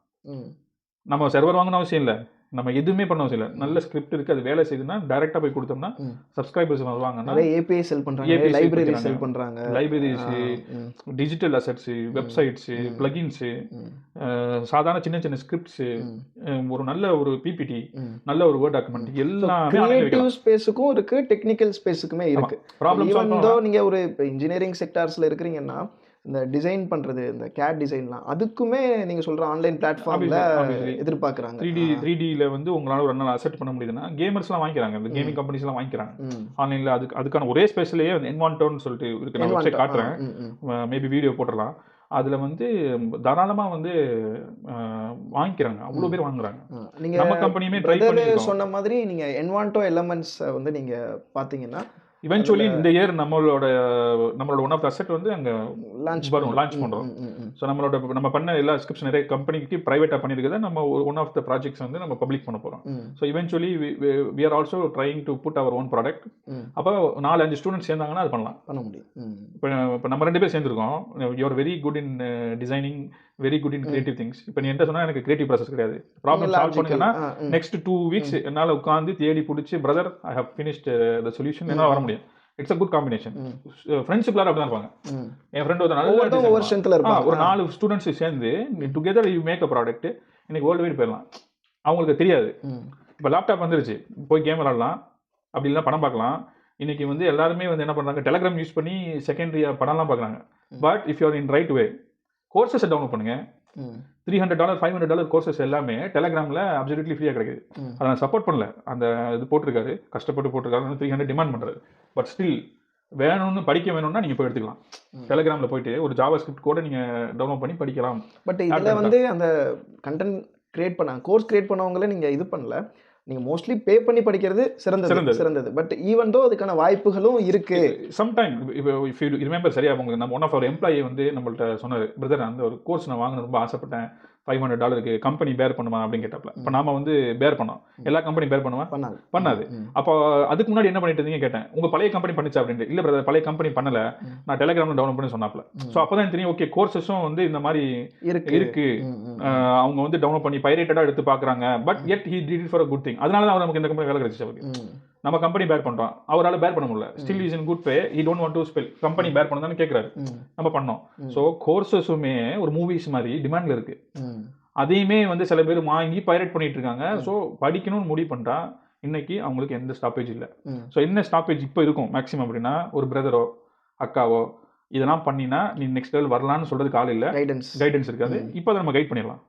நம்ம சர்வர் வாங்கணும் அவசியம் இல்லை, நம்ம எதுவுமே பண்ண அவசியம் இல்லை. நல்ல ஸ்கிரிப்ட் இருக்குது, அது வேலை செய்யுதுன்னா டைரெக்டாக போய் கொடுத்தோம்னா சப்ஸ்கிரைபர்ஸ் வருவாங்கன்னா ஏபிஐ செல் பண்ணுறாங்க, லைப்ரரி செல் பண்ணுறாங்க, லைப்ரரிஸ், டிஜிட்டல் அசெட்ஸு, வெப்சைட்ஸு, பிளகின்ஸு, சாதாரண சின்ன சின்ன ஸ்கிரிப்ட்ஸு, ஒரு நல்ல ஒரு பிபிடி, நல்ல ஒரு வேர்ட் டாக்குமெண்ட், எல்லாமே கிரியேட்டிவ் ஸ்பேஸுக்கும் இருக்குது, டெக்னிக்கல் ஸ்பேஸுக்குமே இருக்குது. ப்ராப்ளம் நீங்கள் ஒரு இப்போ இன்ஜினியரிங் செக்டார்ஸில் இருக்கிறீங்கன்னா இந்த டிசைன் பண்ணுறது, இந்த கேட் டிசைன்லாம் அதுக்குமே நீங்கள் சொல்கிற ஆன்லைன் பிளாட்ஃபார்மில் எதிர்பார்க்குறாங்க. 3Dயில் வந்து உங்களால் ஒரு நல்ல அசெட் பண்ண முடியுதுன்னா கேமர்ஸ்லாம் வாங்கிக்கிறாங்க, இந்த கேமிங் கம்பெனிஸ்லாம் வாங்கிக்கிறாங்க ஆன்லைனில். அதுக்கான ஒரே ஸ்பேஸ்லேயே என்வான்டோன்னு சொல்லிட்டு இருக்கு. நான் வெப்சைட் காட்டுறேன், மேபி வீடியோ போட்டுடலாம். அதில் வந்து தாராளமாக வந்து வாங்கிக்கிறாங்க, அவ்வளோ பேர் வாங்குறாங்க. நீங்கள் நம்ம கம்பெனியுமே ட்ரை பண்ணி சொன்ன மாதிரி நீங்கள் என்வான்டோ எலமெண்ட்ஸை வந்து நீங்கள் பார்த்தீங்கன்னா இவென்ச்சுவலி இந்த இயர் நம்மளோட ஒன் ஆஃப் த அசெட் வந்து அங்கே லான்ச் பண்ணுறோம். ஸோ நம்ம பண்ண எல்லா ஸ்கிரிப்ட்ஸ் நிறைய கம்பெனிக்கு ப்ரைவேட்டாக பண்ணியிருக்கிறத நம்ம ஒன் ஆஃப் த ப்ராஜெக்ட்ஸ் வந்து நம்ம பப்ளிக் பண்ண போகிறோம். So eventually we are also trying to put our own product. அப்போ 4-5 ஸ்டூடெண்ட்ஸ் சேர்ந்தாங்கன்னா அது பண்ண முடியும். இப்போ நம்ம 2 பேர் சேர்ந்துருக்கோம். You are very good in designing, very good in creative things. இப்போ நீ என்ன சொன்னால் எனக்கு கிரியேட்டிவ் ப்ராசஸ் கிடையாது. ப்ராப்ளம் சால்வ் பண்ணுங்கன்னா நெக்ஸ்ட் 2 weeks என்னால் உட்காந்து தேடி பிடிச்சி brother I have finished the solution என்னால் வர முடியும். It's a good combination. ஃப்ரெண்ட்ஷிப்ல அப்படி தான் இருப்பாங்க. என் ஃப்ரெண்ட் ஒரு 4 ஸ்டூடெண்ட்ஸ் சேர்ந்து together you make a product. இன்னைக்கு வேர்ல்டு வைட் போயிடலாம். அவங்களுக்கு தெரியாது. இப்போ லேப்டாப் வந்துருச்சு, போய் கேம் விளாடலாம், அப்படி இல்லை படம் பார்க்கலாம். இன்னைக்கு வந்து எல்லாருமே வந்து என்ன பண்ணுறாங்க, டெலகிராம் யூஸ் பண்ணி செகண்டரியா படம்லாம் பார்க்குறாங்க. But if you are in right way, கோர்சஸை டவுன்லோட் பண்ணுங்க. $300 $500 கோர்சஸ் எல்லாமே டெலகிராமில் அப்சல்யூட்லி ஃப்ரீயாக கிடைக்குது. அதை நான் சப்போர்ட் பண்ணல, அந்த இது போட்டிருக்காரு, கஷ்டப்பட்டு போட்டிருக்காரு, 300 டிமாண்ட் பண்ணுறாரு. பட் ஸ்டில் வேணும்னு படிக்க வேணும்னா நீங்கள் போய் எடுத்துக்கலாம். டெலகிராமில் போயிட்டு ஒரு ஜாவா ஸ்கிரிப்ட் கூட நீங்கள் டவுன்லோட் பண்ணி படிக்கலாம். பட் இதில் வந்து அந்த கண்டென்ட் கிரியேட் கோர்ஸ் கிரியேட் பண்ணவங்களே நீங்கள் இது பண்ணல, நீங்கள் மோஸ்ட்லி பே பண்ணி படிக்கிறது சிறந்தது. பட் ஈவன் தோ அதுக்கான வாய்ப்புகளும் இருக்கு. சம்டைம் இஃப் யூ ரிமெம்பர் சரியா, நம்ம ஒன் ஆஃப் அவர் எம்ப்ளாயி வந்து நம்மள்ட்ட சொன்னார், பிரதர் அந்த ஒரு கோர்ஸ் நான் வாங்கணும் ரொம்ப ஆசைப்பட்டேன், $500 கம்பெனி பேர் பண்ணுமா அப்படின்னு கேட்டாப்ல. இப்போ நாம வந்து பேர் பண்ணோம். எல்லா கம்பெனி பேர் பண்ணுவா? பண்ணாது. அப்போ அதுக்கு முன்னாடி என்ன பண்ணிட்டு இருந்தீங்க கேட்டேன். உங்க பழைய கம்பெனி பண்ணிச்சா அப்படின்ட்டு. இல்ல பிரதர், பழைய கம்பெனி பண்ணல, நான் டெலிகிராம்ல டவுன்லோட் பண்ணி சொன்னாப்ல. ஸோ அப்பதான் தெரியும், ஓகே கோர்சஸும் வந்து இந்த மாதிரி இருக்கு. அவங்க வந்து டவுன்லோட் பண்ணி பைரேட்டடா எடுத்து பாக்குறாங்க. But yet he did it for a good thing. அதனால தான் அவர் நமக்கு இந்த கம்பெனி வேலை கிடைச்சிச்சு அவருக்கு. நம்ம கம்பெனி பேர் பண்றோம், அவரால் பேர் பண்ண முடியல. Still is in good pay, he don't want to spell company பேர் பண்ணதான்னு கேட்கறாரு. நம்ம பண்ணோம். ஸோ கோர்சஸுமே ஒரு மூவிஸ் மாதிரி டிமாண்ட்ல இருக்கு. அதையுமே வந்து சில பேர் வாங்கி பைரேட் பண்ணிட்டு இருக்காங்க. ஸோ படிக்கணும்னு முடிவு பண்ணிட்டா இன்னைக்கு அவங்களுக்கு எந்த ஸ்டாப்பேஜ் இல்லை. ஸோ என்ன ஸ்டாப்பேஜ் இப்போ இருக்கும் மேக்ஸிமம் அப்படின்னா, ஒரு பிரதரோ அக்காவோ இதெல்லாம் பண்ணினா நீ நெக்ஸ்ட் லெவல் வரலான்னு சொல்றதுக்கு ஆள் இல்லை, கைடன்ஸ் இருக்காது. இப்போ அதை நம்ம கைட் பண்ணிடலாம்.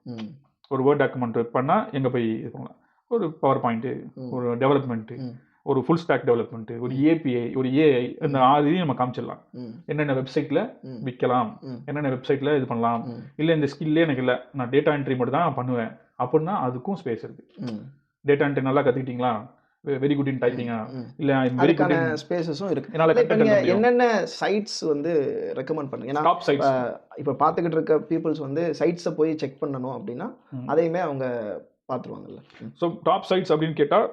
ஒரு வேர்ட் டாக்குமெண்ட் பண்ணா எங்க போய் இது பண்ணலாம், ஒரு பவர் பாயிண்ட், ஒரு டெவலப்மெண்ட், ஒரு ஃபுல் ஸ்டாக் டெவலப்மெண்ட், ஒரு ஏபிஐ, ஒரு ஏஐ, இந்த 6 இதையும் நம்ம காமிச்சிடலாம். என்னென்ன வெப்சைட்ல விற்கலாம், என்னென்ன வெப்சைட்ல இது பண்ணலாம். இல்லை இந்த ஸ்கில்லே எனக்கு இல்லை, நான் டேட்டா என்ட்ரி மட்டும் தான் பண்ணுவேன் அப்படின்னா அதுக்கும் ஸ்பேஸ் இருக்கு. டேட்டா என்ட்ரி நல்லா கத்துக்கிட்டீங்களா, வெரி குட் இன் டைப்பிங்கா, இல்ல வெரி குட் இன் ஸ்பேசஸும் இருக்கு. என்னென்ன சைட்ஸ் வந்து ரெக்கமெண்ட் பண்ணுங்க? டாப் சைட்ஸ் இப்போ பார்த்துக்கிட்டு இருக்க பீப்புள்ஸ் வந்து சைட்ஸை போய் செக் பண்ணணும் அப்படின்னா அதையுமே அவங்க பார்த்துருவாங்கல்ல. ஸோ டாப் சைட்ஸ் அப்படின்னு கேட்டால்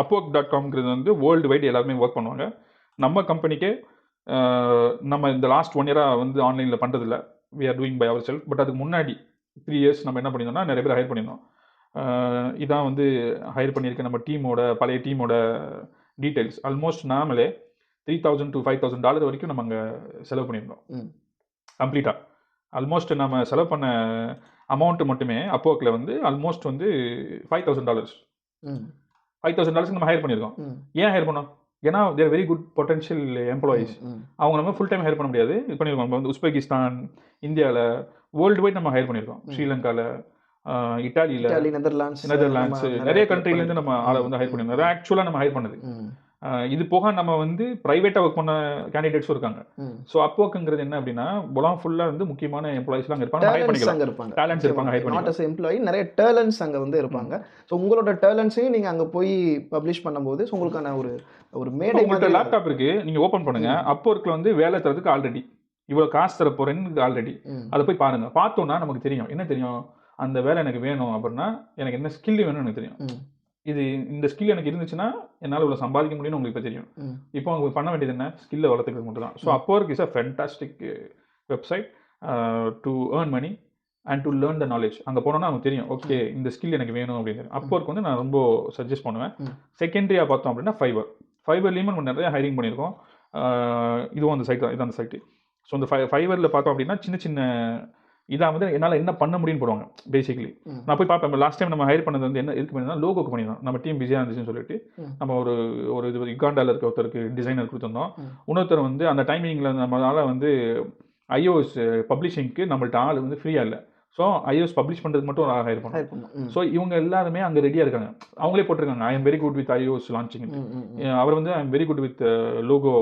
upwork.com வந்து வேர்ல்டு வைடு எல்லாருமே ஒர்க் பண்ணுவாங்க. நம்ம கம்பெனிக்கே நம்ம இந்த லாஸ்ட் 1 year வந்து ஆன்லைனில் பண்ணுறதில்ல, we are doing by our self. But அதுக்கு முன்னாடி 3 years நம்ம என்ன பண்ணியிருந்தோம்னா நிறைய பேர் ஹையர் பண்ணியிருந்தோம். இதான் வந்து ஹையர் பண்ணியிருக்க நம்ம டீமோட பழைய டீமோட டீட்டெயில்ஸ். ஆல்மோஸ்ட் நாமளே $3,000 to $5,000 வரைக்கும் நம்ம அங்கே செலவு பண்ணியிருந்தோம் கம்ப்ளீட்டாக. ஆல்மோஸ்ட் நம்ம செலவு பண்ண அமௌண்ட் மட்டுமே அப்போக்கில் வந்து ஆல்மோஸ்ட் வந்து $5,000 நம்ம ஹையர் பண்ணியிருக்கோம். ஏன் ஹையர் பண்ணோம்? ஏன்னா தேர் வெரி குட் பொட்டன்ஷியல் எம்ப்ளாயீஸ். அவங்க நம்ம ஃபுல் டைம் ஹையர் பண்ண முடியாது, இது பண்ணியிருக்கோம். நம்ம வந்து உஸ்பெகிஸ்தான், இந்தியாவில், வேர்ல்டு வைட் நம்ம ஹையர் பண்ணியிருக்கோம். ஸ்ரீலங்காவில், இட்டாலியில், நெதர்லாண்ட்ஸ், நிறைய கண்ட்ரிலேருந்து நம்ம ஆளை வந்து ஹையர் பண்ணியிருந்தோம். அது ஆக்சுவலாக நம்ம ஹையர் பண்ணது. இது போக நம்ம வந்து பிரைவேட்டாக ஒர்க் பண்ண கேண்டிடேட்ஸும் இருக்காங்க. ஸோ அப்போக்குங்கிறது என்ன அப்படின்னா, உலகம் ஃபுல்லாக வந்து முக்கியமான எம்ப்ளாயிஸ்லாம் அங்கே இருப்பாங்க, ஹையர் பண்ணிக்கலாம். டேலண்ட்ஸ் இருப்பாங்க, ஹையர் பண்ணிக்கலாம். நாட் அஸ் எம்ப்ளாயி, நிறைய டேலண்ட்ஸ் அங்கே வந்து இருப்பாங்க. ஸோ உங்களோட டேலண்ட்ஸையும் நீங்கள் அங்கே போய் பப்ளிஷ் பண்ணும்போது உங்களுக்கான ஒரு மேடை. உங்கள்கிட்ட லேப்டாப் இருக்கு, நீங்கள் ஓப்பன் பண்ணுங்க. அப்போர்க்கில் வந்து வேலை தரதுக்கு ஆல்ரெடி இவ்வளோ காசு தர போகிறேன்னு ஆல்ரெடி அதை போய் பாருங்க. பார்த்தோன்னா நமக்கு தெரியும், என்ன தெரியும், அந்த வேலை எனக்கு வேணும் அப்படின்னா எனக்கு என்ன ஸ்கில் வேணும்னு எனக்கு தெரியும். இது இந்த ஸ்கில் எனக்கு இருந்துச்சுன்னா என்னால் இவ்வளோ சம்பாதிக்க முடியும்னு உங்களுக்கு இப்போ தெரியும். இப்போ உங்களுக்கு பண்ண வேண்டியது என்ன, ஸ்கில்லை வளர்த்துக்கிறது மட்டும் தான். So Upwork is a fantastic website to earn money and to learn the knowledge. அங்கே போனோன்னா நமக்கு தெரியும், ஓகே இந்த ஸ்கில் எனக்கு வேணும் அப்படின்னு. அப்போர்க் வந்து நான் ரொம்ப சஜஸ்ட் பண்ணுவேன். செகண்டரியாக பார்த்தோம் அப்படின்னா ஃபைவர்லேயுமே நம்ம நிறைய ஹைரிங் பண்ணியிருக்கோம். இதுவும் அந்த சைட் தான், இதான் அந்த சைட்டு. ஸோ இந்த ஃபைவரில் பார்த்தோம் அப்படின்னா சின்ன சின்ன இதாக வந்து என்னால் என்ன பண்ண முடியும்னு போடுவாங்க. பேசிக்கலி நான் போய் பார்ப்பேன். லாஸ்ட் டைம் நம்ம ஹையர் பண்ணது வந்து என்ன எதுக்கு பண்ணியிருந்தோம், லோகோக்கு பண்ணியிருந்தோம். நம்ம டீம் பிஸியாக இருந்துச்சுன்னு சொல்லிட்டு நம்ம ஒரு இது யுகாண்டாவில் இருக்க ஒருத்தருக்கு டிசைனர் கொடுத்துருந்தோம். இன்னொருத்தர் வந்து அந்த டைமிங்கில் நம்மளால் வந்து iOS பப்ளிஷிங்க்கு நம்மள்ட்ட ஆள் வந்து ஃப்ரீயாக இல்லை. ஸோ iOS பப்ளிஷ் பண்ணுறதுக்கு மட்டும் ஒரு ஹையர் பண்ணோம். ஸோ இவங்க எல்லாருமே அங்கே ரெடியாக இருக்காங்க. அவங்களே போட்டிருக்காங்க, I am very good with iOS launching. அவர் வந்து I am very good with logo.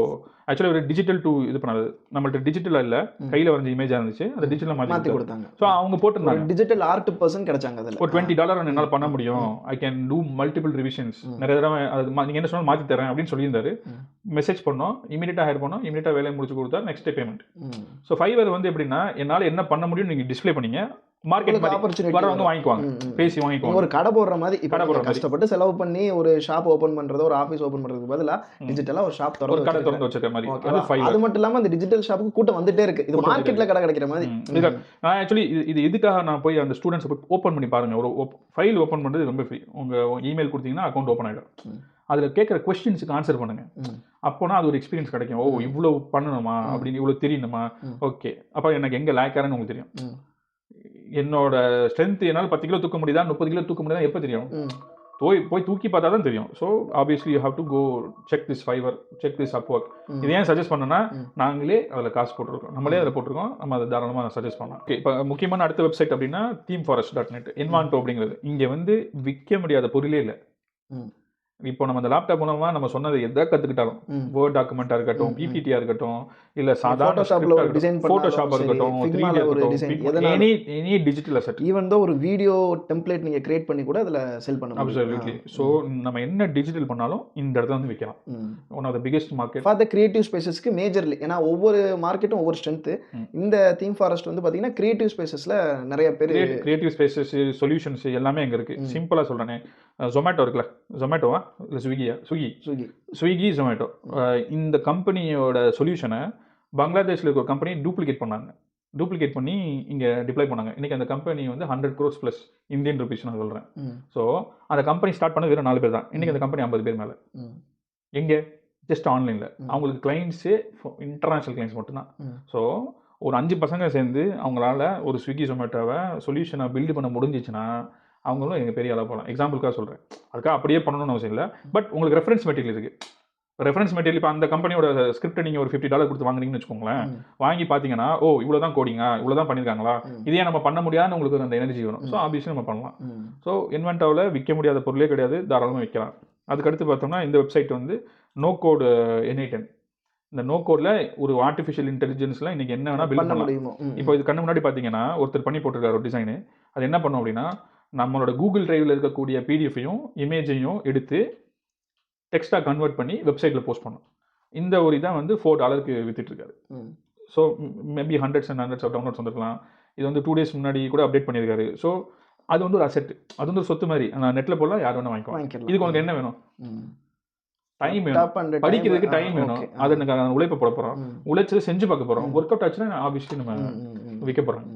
ஆக்சுவலாக ஒரு டிஜிட்டல் டூ இது பண்ணாது, நம்மள்ட்ட டிஜிட்டலாக இல்லை, கையில் வரைஞ்ச இமேஜாக இருந்துச்சு, அதை டிஜிட்டலாக மாற்றி கொடுத்தாங்க. ஸோ அவங்க போட்டிருந்தாங்க டிஜிட்டல் ஆர்ட் பர்சன் கிடைச்சாங்க. அதில் ஒரு $20 என்னால் பண்ண முடியும், I can do multiple revisions, நிறைய தடவை அது நீங்கள் என்ன சொன்னாலும் மாற்றி தரேன் அப்படின்னு சொல்லியிருந்தாரு. மெசேஜ் பண்ணோம், இமீடியட்டாக ஹையர் பண்ணோம், இமீடியட்டாக வேலையை முடிச்சு கொடுத்தாரு, next day payment. So Fiverr வந்து எப்படின்னா, என்னால் என்ன பண்ண முடியும் நீங்கள் டிஸ்பிளே பண்ணீங்க, மார்க்கெட் ஆப்பர்ச்சுனிட்டி வரவங்க வாங்கிக்குவாங்க, பேசி வாங்கிக்குவாங்க. ஒரு கடை போடுற மாதிரி இப்போ கஷ்டப்பட்டு செலவு பண்ணி ஒரு ஷாப் ஓபன் பண்றதோ ஒரு ஆபீஸ் ஓபன் பண்றதுக்கு பதிலா டிஜிட்டலா ஒரு ஷாப் ஒரு கடை திறந்து வச்சிருக்க மாதிரி. அது மட்டும் இல்லாம அந்த டிஜிட்டல் ஷாப்புக்கு கூட்டம் வந்துட்டே இருக்கு. இது மார்க்கெட்ல கடை கிடைக்கிற மாதிரி. நான் ஆக்சுவலி இது எதுக்காக நான் போய் அந்த ஸ்டூடெண்ட்ஸ் போய் ஓபன் பண்ணி பாருங்க. ஒரு ஃபைல் ஓபன் பண்றது ரொம்ப ஃப்ரீ. உங்க இமெயில் கொடுத்தீங்கன்னா அக்கௌண்ட் ஓபன் ஆகிடும். அதில் கேட்குற கொஸ்டின்ஸுக்கு ஆன்சர் பண்ணுங்க. அப்போனா அது ஒரு எக்ஸ்பீரியன்ஸ் கிடைக்கும். ஓ இவ்வளோ பண்ணணுமா அப்படின்னு, இவ்வளோ தெரியணுமா, ஓகே அப்போ எனக்கு எங்கே லேக்காரன்னு உங்களுக்கு தெரியும். என்னோட ஸ்ட்ரென்த் என்னால் 10 கிலோ தூக்க முடியுதா 30 கிலோ தூக்க முடியுதா எப்போ தெரியும்? போய் தூக்கி பார்த்தா தான் தெரியும். So obviously you have to go check this Fiverr, check this Upwork. இது ஏன் சஜஸ்ட் பண்ணோன்னா, நாங்களே அதில் காசு போட்டிருக்கோம், நம்மளே அதில் போட்டிருக்கோம், நம்ம அதை தாராளமாக சஜஸ்ட் பண்ணலாம். ஓகே, இப்போ முக்கியமான அடுத்த வெப்சைட் அப்படின்னா themeforest.net, Envato அப்படிங்கிறது. இங்கே வந்து விற்க முடியாத பொருளே இல்லை. இப்போ நம்ம அந்த லேப்டாப் மூலமா நம்ம சொன்னது எதை கத்துக்கிட்டாலும் ம். வேர்ட் டாக்குமெண்டா இருக்கட்டும், ம், ம். பிபிடியா இருக்கட்டும், இல்ல சாதாரண Photoshopல ஸ்கிரிப்டா ஒரு design இருக்கட்டும், பண்ணாலும் போட்டோஷாப்பா சரி, இருக்கட்டும், Figmaல 3D ஒரு இருக்கட்டும், design, எதனாலும் எனி டிஜிட்டல் அசெட். ஈவன் தான் ஒரு வீடியோ டெம்ப்ளேட் நீங்க கிரியேட் பண்ணி கூட அதுல செல் பண்ண முடியும். அப்சல்யூட்லி. ஸோ நம்ம என்ன டிஜிட்டல் பண்ணாலும் இந்த இடத்துல வந்து விற்கலாம். One of the biggest market for the creative ஸ்பேசஸ்க்கு மேஜர்லி, ஏன்னா ஒவ்வொரு மார்க்கெட்டும் ஒவ்வொரு ஸ்ட்ரென்த். ம். இந்த தீம் ஃபாரஸ்ட் வந்து பாத்தீங்கன்னா கிரியேட்டிவ் ஸ்பேசஸ்ல நிறைய பேர் கிரியேட்டிவ் ஸ்பேசஸ், சொல்யூஷன்ஸ் எல்லாமே அங்க இருக்கு. சிம்பிளா சொல்றேனே, ஜொமேட்டோ இருக்குல்ல, ஜொமேட்டோவா இல்ல ஸ்விக்கி ஜொமேட்டோ, இந்த கம்பெனியோட சொல்யூஷனை பங்களாதேஷ்ல இருக்க ஒரு கம்பெனி டூப்ளிகேட் பண்ணாங்க. டூப்ளிகேட் பண்ணி இங்க டிப்ளாய் பண்ணாங்க. இன்னைக்கு அந்த கம்பெனி வந்து 100 crores ப்ளஸ் இந்தியன் ருபீஸ் நான் சொல்றேன். ஸோ அந்த கம்பெனி ஸ்டார்ட் பண்ணது வெறும் 4 பேர் தான். இன்னைக்கு அந்த கம்பெனி 50 பேர் மேல. எங்க ஜஸ்ட் ஆன்லைன்ல. அவங்களுக்கு கிளைண்ட்ஸே இன்டர்நேஷனல் கிளைண்ட்ஸ் மட்டும்தான். ஸோ ஒரு 5 பசங்க சேர்ந்து அவங்களால ஒரு ஸ்விக்கி ஜொமேட்டோவை சொல்யூஷனை பில்டு பண்ண முடிஞ்சிச்சுன்னா அவங்களும் எங்கள் பெரிய அளவு போகலாம். எக்ஸாம்பிளுக்காக சொல்கிறேன், அதுக்காக அப்படியே பண்ணணும்னு அவசியம் இல்லை. பட் உங்களுக்கு ரெஃபரன்ஸ் மெட்டீரியல் இருக்குது. ரெஃபரன்ஸ் மெட்டீரியல் இப்போ அந்த கம்பெனியோட ஸ்கிரிப்டை நீங்கள் ஒரு $50 கொடுத்து வாங்குறீங்கன்னு வச்சுக்கோங்களேன். வாங்கி பார்த்தீங்கன்னா, ஓ இவ்வளோ தான் கோடிங்கா, இவ்வளோ தான் பண்ணியிருக்காங்களா, இதே நம்ம பண்ண முடியாதுன்னு உங்களுக்கு அந்த எனர்ஜி வரும். ஸோ ஆப்வியஸ்லி நம்ம பண்ணலாம். ஸோ இன்வென்டாவில் விற்க முடியாத பொருளே கிடையாது, தாராளமாக விற்கலாம். அதுக்கடுத்து பார்த்தோம்னா இந்த வெப்சைட் வந்து நோ கோட் NI10. இந்த நோ கோட்ல ஒரு ஆர்டிஃபிஷியல் இன்டெலிஜென்ஸ்ல இன்னைக்கு என்ன வேணா பில்ட் பண்ண முடியுமோ. இப்போ இது கண்ணு முன்னாடி பார்த்தீங்கன்னா ஒருத்தர் பண்ணி போட்டிருக்காரு ஒரு டிசைனு. அது என்ன பண்ணும் அப்படின்னா, நம்மளோட கூகுள் டிரைவில் இருக்கக்கூடிய பிடிஎஃபையும் இமேஜையும் எடுத்து டெக்ஸ்ட்டாக கன்வெர்ட் பண்ணி வெப்சைட்டில் போஸ்ட் பண்ணும். இந்த ஒரு இதான் வந்து $4 வித்துட்டு இருக்காரு. So maybe hundreds and hundreds of downloads வந்துருக்கலாம். இது வந்து 2 days முன்னாடி கூட அப்டேட் பண்ணியிருக்காரு. ஸோ அது வந்து ஒரு அசெட், அது வந்து ஒரு சொத்து மாதிரி. நான் நெட்டில் போடலாம், யார் வேணா வாங்கிக்கலாம். இதுக்கு உங்களுக்கு என்ன வேணும்? டைம் வேணும், படிக்கிறதுக்கு டைம் வேணும். அதை எனக்கு உழைப்ப போட போகிறோம், உழைச்சது செஞ்சு பார்க்க போகிறோம். ஒர்க் அவுட் ஆச்சுன்னா ஆப்வியஸ்லி நம்ம விற்க போகிறோம்.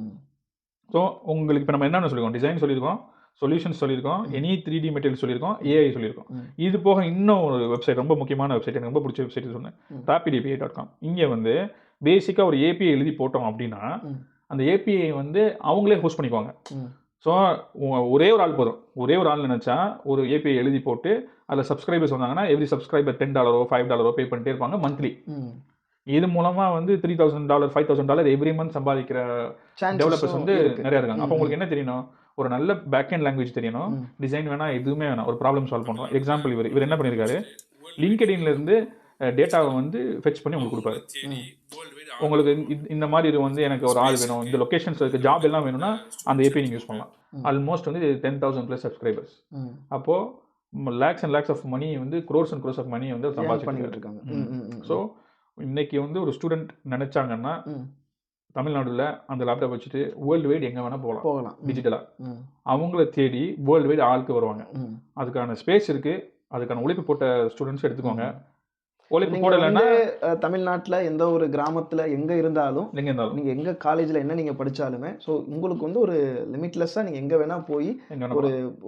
ஸோ உங்களுக்கு இப்போ நம்ம என்னென்ன சொல்லியிருக்கோம்? டிசைன் சொல்லியிருக்கோம், சொல்யூஷன்ஸ் சொல்லியிருக்கோம், எனி 3D மெட்டீரியல் சொல்லியிருக்கோம், AI சொல்லியிருக்கோம். இது போக இன்னும் ஒரு வெப்சைட், ரொம்ப முக்கியமான வெப்சைட், எனக்கு ரொம்ப பிடிச்ச வெப்சைட் சொன்னேன், rapidapi.com. இங்கே வந்து பேசிக்காக ஒரு API எழுதி போட்டோம் அப்படின்னா அந்த API வந்து அவங்களே ஹோஸ்ட் பண்ணிக்குவாங்க. ஸோ ஒரே ஒரு ஆள் போதும். ஒரே ஒரு ஆள் நினச்சா ஒரு API எழுதி போட்டு அதில் சப்ஸ்கிரைபர்ஸ் வந்தாங்கன்னா எவ்ரி சப்ஸ்கிரைபர் $10 $5 பே பண்ணிட்டே இருப்பாங்க மந்த்லி. இது மூலமா வந்து $3,000 $5,000 எவ்ரி மந்த் சம்பாதிக்கிற டெவலப்பர்ஸ் வந்து நிறைய இருக்காங்க. அப்போ உங்களுக்கு என்ன தெரியணும்? ஒரு நல்ல பேக் அண்ட் லாங்குவேஜ் தெரியணும், டிசைன் வேணாம், எதுவுமே வேணாம், ஒரு ப்ராப்ளம் சால்வ் பண்ணுறோம். எக்ஸாம்பிள் இவர் என்ன பண்ணியிருக்காரு, லிங்க்டின்ல இருந்து டேட்டாவை வந்து ஃபெச் பண்ணி உங்களுக்கு கொடுப்பாரு. உங்களுக்கு இந்த மாதிரி இது வந்து எனக்கு ஒரு ஆள் வேணும், இந்த லொக்கேஷன்ஸ் இருக்க ஜாப் எல்லாம் வேணும்னா அந்த API நீங்கள் யூஸ் பண்ணலாம். ஆல்மோஸ்ட் வந்து 10,000 ப்ளஸ் சப்ஸ்கிரைபர்ஸ். அப்போது lakhs and lakhs of money வந்து crores and crores of money வந்து சம்பாதிச்சுட்டு இருக்காங்க. ஸோ இன்னைக்கு வந்து ஒரு ஸ்டூடெண்ட் நினைச்சாங்கன்னா தமிழ்நாடுல அந்த லேப்டாப் வச்சுட்டு வேர்ல்டு வைட் எங்கே வேணால் போகலாம் டிஜிட்டலாக. அவங்கள தேடி வேர்ல்டு வைட் ஆளுக்கு வருவாங்க. அதுக்கான ஸ்பேஸ் இருக்குது, அதுக்கான உழைப்பு போட்ட ஸ்டூடெண்ட்ஸ் எடுத்துக்கோங்க. உழைப்பு போடலைன்னா தமிழ்நாட்டில் எந்த ஒரு கிராமத்தில் எங்கே இருந்தாலும் நீங்கள் எங்கே காலேஜில் என்ன நீங்கள் படித்தாலுமே, ஸோ உங்களுக்கு வந்து ஒரு லிமிட்லெஸ்ஸாக நீங்கள் எங்கே வேணால் போய்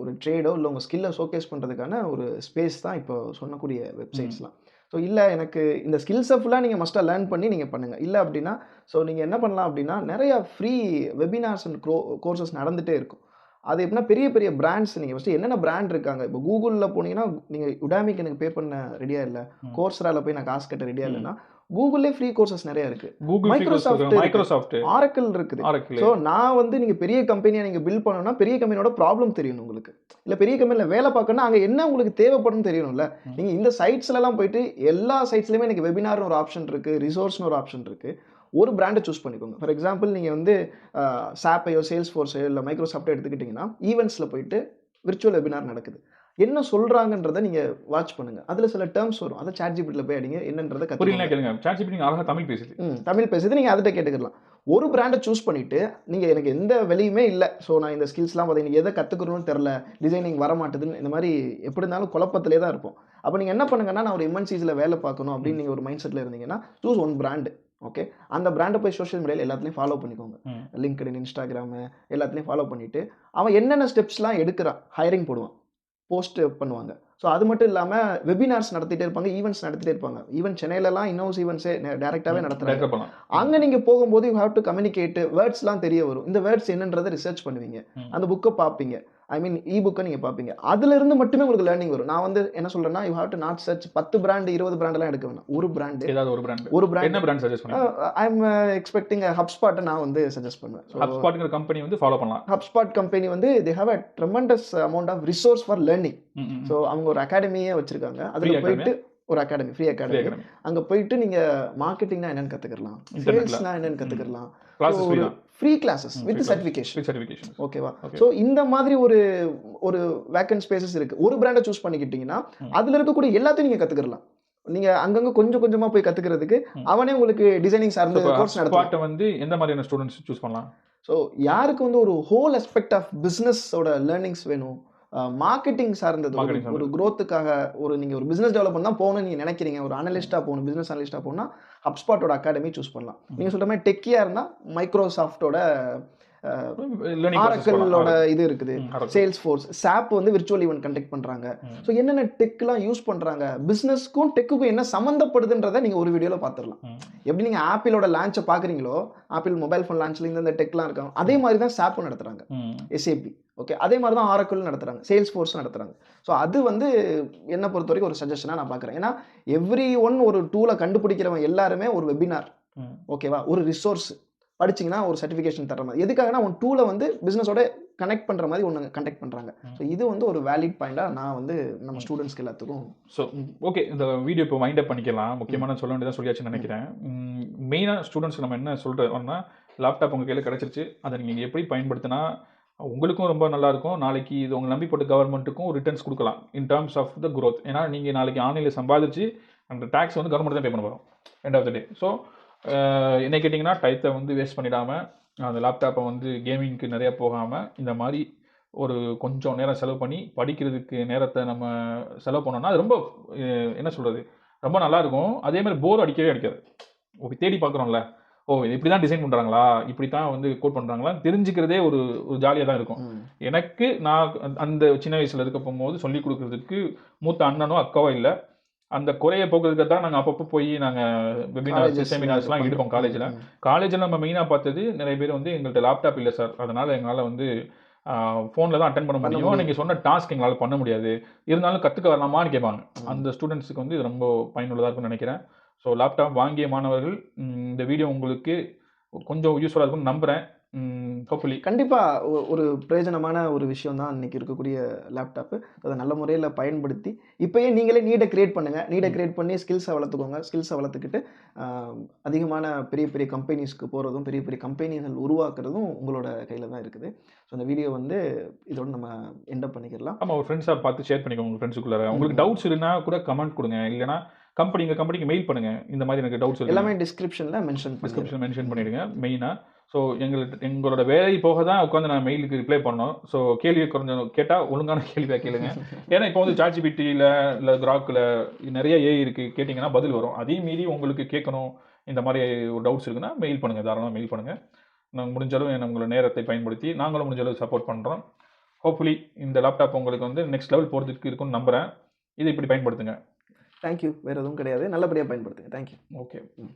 ஒரு ட்ரேடோ இல்லை உங்கள் ஸ்கில்லை ஷோகேஸ் பண்ணுறதுக்கான ஒரு ஸ்பேஸ் தான் இப்போ சொன்னக்கூடிய வெப்சைட்ஸ்லாம். ஸோ இல்லை எனக்கு இந்த ஸ்கில்ஸை ஃபுல்லாக நீங்கள் மஸ்ட்டாக லேர்ன் பண்ணி நீங்கள் பண்ணுங்கள். இல்லை அப்படின்னா ஸோ நீங்கள் என்ன பண்ணலாம் அப்படின்னா, நிறையா ஃப்ரீ வெபினார்ஸ் அண்ட் கோர்சஸ் நடந்துகிட்டே இருக்கும். அது எப்படின்னா பெரிய பெரிய பிராண்ட்ஸ், நீங்கள் ஃபஸ்ட்டு என்னென்ன பிராண்ட் இருக்காங்க, இப்போ கூகுளில் போனீங்கன்னா நீங்கள் உடாமிக்கு எனக்கு பே பண்ண ரெடியாக இல்லை, கோர்ஸ்ராவில் போய் நான் காசு கட்ட ரெடியாக இல்லைன்னா கூகுள்லேயே ஃப்ரீ கோர்சஸ் நிறைய இருக்குது. மைக்ரோசாஃப்ட், ஆரக்கிள் இருக்குது. ஸோ நான் வந்து நீங்கள் பெரிய கம்பெனியை நீங்கள் பில்ட் பண்ணணும்னா பெரிய கம்பெனியோட ப்ராப்ளம் தெரியணும் உங்களுக்கு. இல்லை பெரிய கம்பெனியில் வேலை பார்க்கணும்னா அங்கே என்ன உங்களுக்கு தேவைப்படும் தெரியணும்ல. நீங்கள் இந்த சைட்ஸ்லாம் போயிட்டு எல்லா சைட்ஸ்லையுமே எனக்கு வெபினார்னு ஒரு ஆப்ஷன் இருக்குது, ரிசோர்ஸ்னு ஒரு ஆப்ஷன் இருக்குது. ஒரு பிராண்டை சூஸ் பண்ணிக்கோங்க. ஃபார் எக்ஸாம்பிள் நீங்கள் வந்து சாப்பையோ சேல்ஸ்ஃபோர்ஸையோ இல்லை மைக்ரோசாஃப்ட்டோ எடுத்துக்கிட்டிங்கன்னா ஈவெண்ட்ஸில் போயிட்டு விர்ச்சுவல் வெபினார் நடக்குது, என்ன சொல்கிறாங்கன்றதை நீங்கள் வாட்ச் பண்ணுங்கள். அதில் சில டேர்ம்ஸ் வரும், அதை ChatGPTல போய் அடிங்க, என்னன்றதை கற்றுக்கலாம். ChatGPT அழகாக தமிழ் பேசுது, நீங்கள் அதுகிட்ட கேட்டுக்கலாம். ஒரு பிராண்டை சூஸ் பண்ணிவிட்டு நீங்கள் எனக்கு எந்த வெளியுமே இல்லை, ஸோ நான் இந்த ஸ்கில்ஸ்லாம் பார்த்தீங்கன்னா எதை கற்றுக்கணும்னு தெரில, டிசைனிங் வர மாட்டுதுன்னு இந்த மாதிரி எப்படி இருந்தாலும் குழப்பத்திலே தான் இருப்போம். அப்போ நீங்கள் என்ன பண்ணுங்கன்னா, நான் ஒரு MNCஸில் வேலை பார்க்கணும் அப்படின்னு நீங்கள் ஒரு மைண்ட் செட்டில் இருந்தீங்கன்னா சூஸ் ஒன் பிராண்டு. ஓகே, அந்த பிராண்டை போய் சோஷியல் மீடியாவில் எல்லாத்துலேயும் ஃபாலோ பண்ணிக்கோங்க. லிங்க்டின், இன்ஸ்டாகிராமு எல்லாத்துலேயும் ஃபாலோ பண்ணிவிட்டு அவன் என்னென்ன ஸ்டெப்ஸ்லாம் எடுக்கிறான், ஹையரிங் போடுவான், போஸ்ட் பண்ணுவாங்க. ஸோ அது மட்டும் இல்லாமல் வெபினார்ஸ் நடத்திட்டே இருப்பாங்க, ஈவெண்ட்ஸ் நடத்திட்டே இருப்பாங்க. ஈவெண்ட் சென்னையிலலாம் இன்னோஸ் ஈவெண்ட்ஸே டேரெக்டாகவே நடத்துகிறாங்க. அங்கே நீங்கள் போகும்போது யூ ஹேவ் டு கம்யூனிகேட், வேர்ட்ஸ்லாம் தெரிய வரும். இந்த வேர்ட்ஸ் என்னன்றதை ரிசர்ச் பண்ணுவீங்க, அந்த புக்கை பார்ப்பீங்க, ஐ மீன் புக்கை நீங்கள் பார்ப்பீங்க. அதுலேருந்து மட்டுமே உங்களுக்கு லேர்னிங் வரும். நான் வந்து என்ன சொல்கிறேன்னா, you have to not search 10 brand 20 பிராண்டெல்லாம் எடுக்க வேணாம். ஒரு பிராண்டு, ஏதாவது ஒரு பிராண்ட் என்ன பிராண்ட் சஜஸ்ட் பண்ணுவீங்க? ஐ எம் எக்ஸ்பெக்டிங் HubSpot நான் வந்து சஜஸ்ட் பண்ணுவேன். HubSpotங்கிற கம்பெனி வந்து ஃபாலோ பண்ணலாம். HubSpot கம்பெனி வந்து they have a tremendous amount of resource for learning. So அவங்க ஒரு அகாடமியே வச்சிருக்காங்க. அதில் போயிட்டு ஒரு அகாடமி, ஃப்ரீ அகாடமி. அங்கே போயிட்டு நீங்கள் மார்க்கெட்டிங்னா என்னன்னு கற்றுக்கலாம், சேல்ஸ்னா என்னன்னு கற்றுக்கலாம். Free classes with certification. ஓகேவா? ஸோ இந்த மாதிரி ஒரு வேக்கன்ட் ஸ்பேசஸ் இருக்கு. ஒரு பிராண்டை சூஸ் பண்ணிக்கிட்டீங்கன்னா அதில் இருக்கக்கூடிய எல்லாத்தையும் நீங்கள் கற்றுக்கலாம். நீங்க அங்கங்க கொஞ்சம் கொஞ்சமா போய் கத்துக்கிறதுக்கு அவனே உங்களுக்கு டிசைனிங் சார்ந்த கோர்ஸ் நடத்துவாங்க. வந்து எந்த மாதிரியான ஸ்டூடண்ட்ஸ் சூஸ் பண்ணலாம்? ஸோ யாருக்கு வந்து ஒரு ஹோல் அஸ்பெக்ட் ஆஃப் பிஸ்னஸோட லேர்னிங்ஸ் வேணும், மார்க்கெட்டிங் சார்ந்தது, ஒரு growthக்காக நீங்கள் ஒரு பிஸ்னஸ் டெவலப்மெண்ட் தான் போகணும்னு நீங்கள் நினைக்கிறீங்க, ஒரு அனலிஸ்ட்டாக போகணும், பிஸ்னஸ் அனலிஸ்ட்டாக போகணும்னா HubSpotோட அகாடமி சூஸ் பண்ணலாம். நீங்கள் சொல்கிற மாதிரி டெக்கியாக இருந்தால் மைக்ரோசாஃப்டோட ஆரக்கிளோட இது இருக்குது, சேல்ஸ் ஃபோர்ஸ், சாப் வந்து விர்ச்சுவல் ஈவென்ட் கண்டக்ட் பண்ணுறாங்க. ஸோ என்னென்ன டெக்லாம் யூஸ் பண்ணுறாங்க, பிஸ்னஸ்க்கும் டெக்குக்கும் என்ன சம்மந்தப்படுதுன்றதை நீங்கள் ஒரு வீடியோவில் பார்த்துடலாம். எப்படி நீங்கள் ஆப்பிளோட லான்ச்சை பார்க்குறீங்களோ, ஆப்பிள் மொபைல் ஃபோன் லான்ச்சில் இந்த டெக்லாம் இருக்காங்க, அதே மாதிரி தான் சாப்பும் நடத்துகிறாங்க, SAP. ஓகே, அதே மாதிரி தான் ஆரக்கிள் நடத்துகிறாங்க, சேல்ஸ் ஃபோர்ஸ் நடத்துகிறாங்க. ஸோ அது வந்து என்னை பொறுத்த வரைக்கும் ஒரு சஜஷனாக நான் பார்க்குறேன். ஏன்னா எவ்ரி ஒன் ஒரு டூலை கண்டுபிடிக்கிறவன் எல்லாருமே ஒரு வெபினார், ஓகேவா, ஒரு ரிசோர்ஸ் படிச்சிங்கன்னா ஒரு சர்டிஃபிகேஷன் தர மாதிரி. எதுக்காகனா உன் டூலை வந்து பிஸ்னஸோட கனெக்ட் பண்ணுற மாதிரி ஒன்று கண்டக்ட் பண்ணுறாங்க. ஸோ இது வந்து ஒரு வேலிட் பாயிண்டாக நான் வந்து நம்ம ஸ்டூடெண்ட்ஸ்க்கு எல்லாத்துக்கும். ஸோ ஓகே, இந்த வீடியோ இப்போ வைண்ட் அப் பண்ணிக்கலாம். முக்கியமான சொல்ல வேண்டியதான் சொல்லியாச்சுன்னு நினைக்கிறேன். மெயினாக ஸ்டூடெண்ட்ஸ் நம்ம என்ன சொல்கிறோம்னா, லேப்டாப் உங்கள் கையில் கிடச்சிருச்சு, அதை நீங்கள் எப்படி பயன்படுத்தினா உங்களுக்கும் ரொம்ப நல்லாயிருக்கும். நாளைக்கு இது உங்களை நம்பி போட்டு கவர்மெண்ட்டுக்கும் ரிட்டர்ன்ஸ் கொடுக்கலாம் in terms of the growth. ஏன்னா நீங்கள் நாளைக்கு ஆன்லைனில் சம்பாதிச்சு அந்த டேக்ஸ் வந்து கவர்மெண்ட் தான் பே பண்ண போகிறோம் end of the day. So என்ன கேட்டிங்கன்னா, டயத்தை வந்து வேஸ்ட் பண்ணிடாமல், அந்த லேப்டாப்பை வந்து கேமிங்க்கு நிறையா போகாமல், இந்த மாதிரி ஒரு கொஞ்சம் நேரம் செலவு பண்ணி படிக்கிறதுக்கு நேரத்தை நம்ம செலவு பண்ணோம்னா அது ரொம்ப என்ன சொல்கிறது, ரொம்ப நல்லாயிருக்கும். அதேமாதிரி போர் அடிக்கவே அடிக்காது. ஓகே, தேடி பார்க்குறோம்ல, ஓ இது இப்படி தான் டிசைன் பண்ணுறாங்களா, இப்படி தான் வந்து கோட் பண்ணுறாங்களா தெரிஞ்சுக்கிறதே ஒரு ஜாலியாக தான் இருக்கும். எனக்கு நான் அந்த சின்ன வயசில் இருக்க போகும்போது சொல்லிக் கொடுக்குறதுக்கு மூத்த அண்ணனோ அக்காவோ இல்லை. அந்த குறையை போக்குறதுக்கு தான் நாங்கள் அப்பப்போ போய் நாங்கள் வெபினார்ஸ், செமினார்ஸ்லாம் எடுப்போம் காலேஜில். நம்ம மெயினாக பார்த்தது, நிறைய பேர் வந்து எங்கள்கிட்ட லேப்டாப் இல்லை சார், அதனால் எங்களால் வந்து ஃபோனில் தான் அட்டன் பண்ண முடியும், நீங்கள் சொன்ன டாஸ்க் எங்களால் பண்ண முடியாது, இருந்தாலும் கற்றுக்க வரலாமான்னு கேட்பாங்க. அந்த ஸ்டூடெண்ட்ஸுக்கு வந்து இது ரொம்ப பயனுள்ளதாக இருக்கும்னு நினைக்கிறேன். ஸோ லேப்டாப் வாங்கிய மாணவர்கள், இந்த வீடியோ உங்களுக்கு கொஞ்சம் யூஸ்ஃபுல்லாக இருக்கும்னு நம்புகிறேன். ஹோப்ஃபுல்லி கண்டிப்பாக ஒரு பிரயோஜனமான ஒரு விஷயம் தான் இன்றைக்கி இருக்கக்கூடிய லேப்டாப்பு. அதை நல்ல முறையில் பயன்படுத்தி இப்போயே நீங்களே நீடை க்ரியேட் பண்ணுங்கள். நீடை க்ரியேட் பண்ணி ஸ்கில்ஸை வளர்த்துக்கோங்க. ஸ்கில்ஸை வளர்த்துக்கிட்டு அதிகமான பெரிய பெரிய கம்பெனிஸ்க்கு போகிறதும், பெரிய பெரிய கம்பெனிகள் உருவாக்குறதும் உங்களோட கையில் தான் இருக்குது. ஸோ இந்த வீடியோ வந்து இதோட நம்ம எண்டப் பண்ணிக்கலாம். ஆமாம், ஒரு ஃப்ரெண்ட்ஸாக பார்த்து ஷேர் பண்ணிக்கோங்க உங்கள் ஃப்ரெண்ட்ஸுக்குள்ளே. உங்களுக்கு டவுட்ஸ் இருந்தால் கூட கமெண்ட் கொடுங்க, இல்லைனா கம்பெனிக்கு மெயில் பண்ணுங்கள். இந்த மாதிரி எனக்கு டவுட்ஸ் எல்லாமே டிஸ்கிரிப்ஷனில் மென்ஷன் பண்ணிவிடுங்க மெயினாக. ஸோ எங்களோட வேலை போக தான் உட்காந்து நான் மெயிலுக்கு ரிப்ளை பண்ணோம். ஸோ கேள்வி கொஞ்சம் கேட்டால் ஒழுங்கான கேள்வியாக கேளுங்க. ஏன்னா இப்போ வந்து சாட்ஜிபிடியில் இல்லை கிராக்கில் நிறைய ஏஐ இருக்குது, கேட்டிங்கன்னா பதில் வரும். அதே மீறி உங்களுக்கு கேட்கணும், இந்த மாதிரி ஒரு டவுட்ஸ் இருக்குன்னா மெயில் பண்ணுங்கள், தாராளமாக மெயில் பண்ணுங்கள். நாங்கள் முடிஞ்சளவு உங்களோட நேரத்தை பயன்படுத்தி நாங்களும் முடிஞ்சளவு சப்போர்ட் பண்ணுறோம். ஹோப்ஃபுல்லி இந்த லேப்டாப் உங்களுக்கு வந்து நெக்ஸ்ட் லெவல் போகிறதுக்கு இருக்குன்னு நம்புகிறேன். இதை இப்படி பயன்படுத்துங்க. தேங்க்யூ. வேறு எதுவும் கிடையாது, நல்லபடியாக பயன்படுத்துங்க. தேங்க்யூ. ஓகே.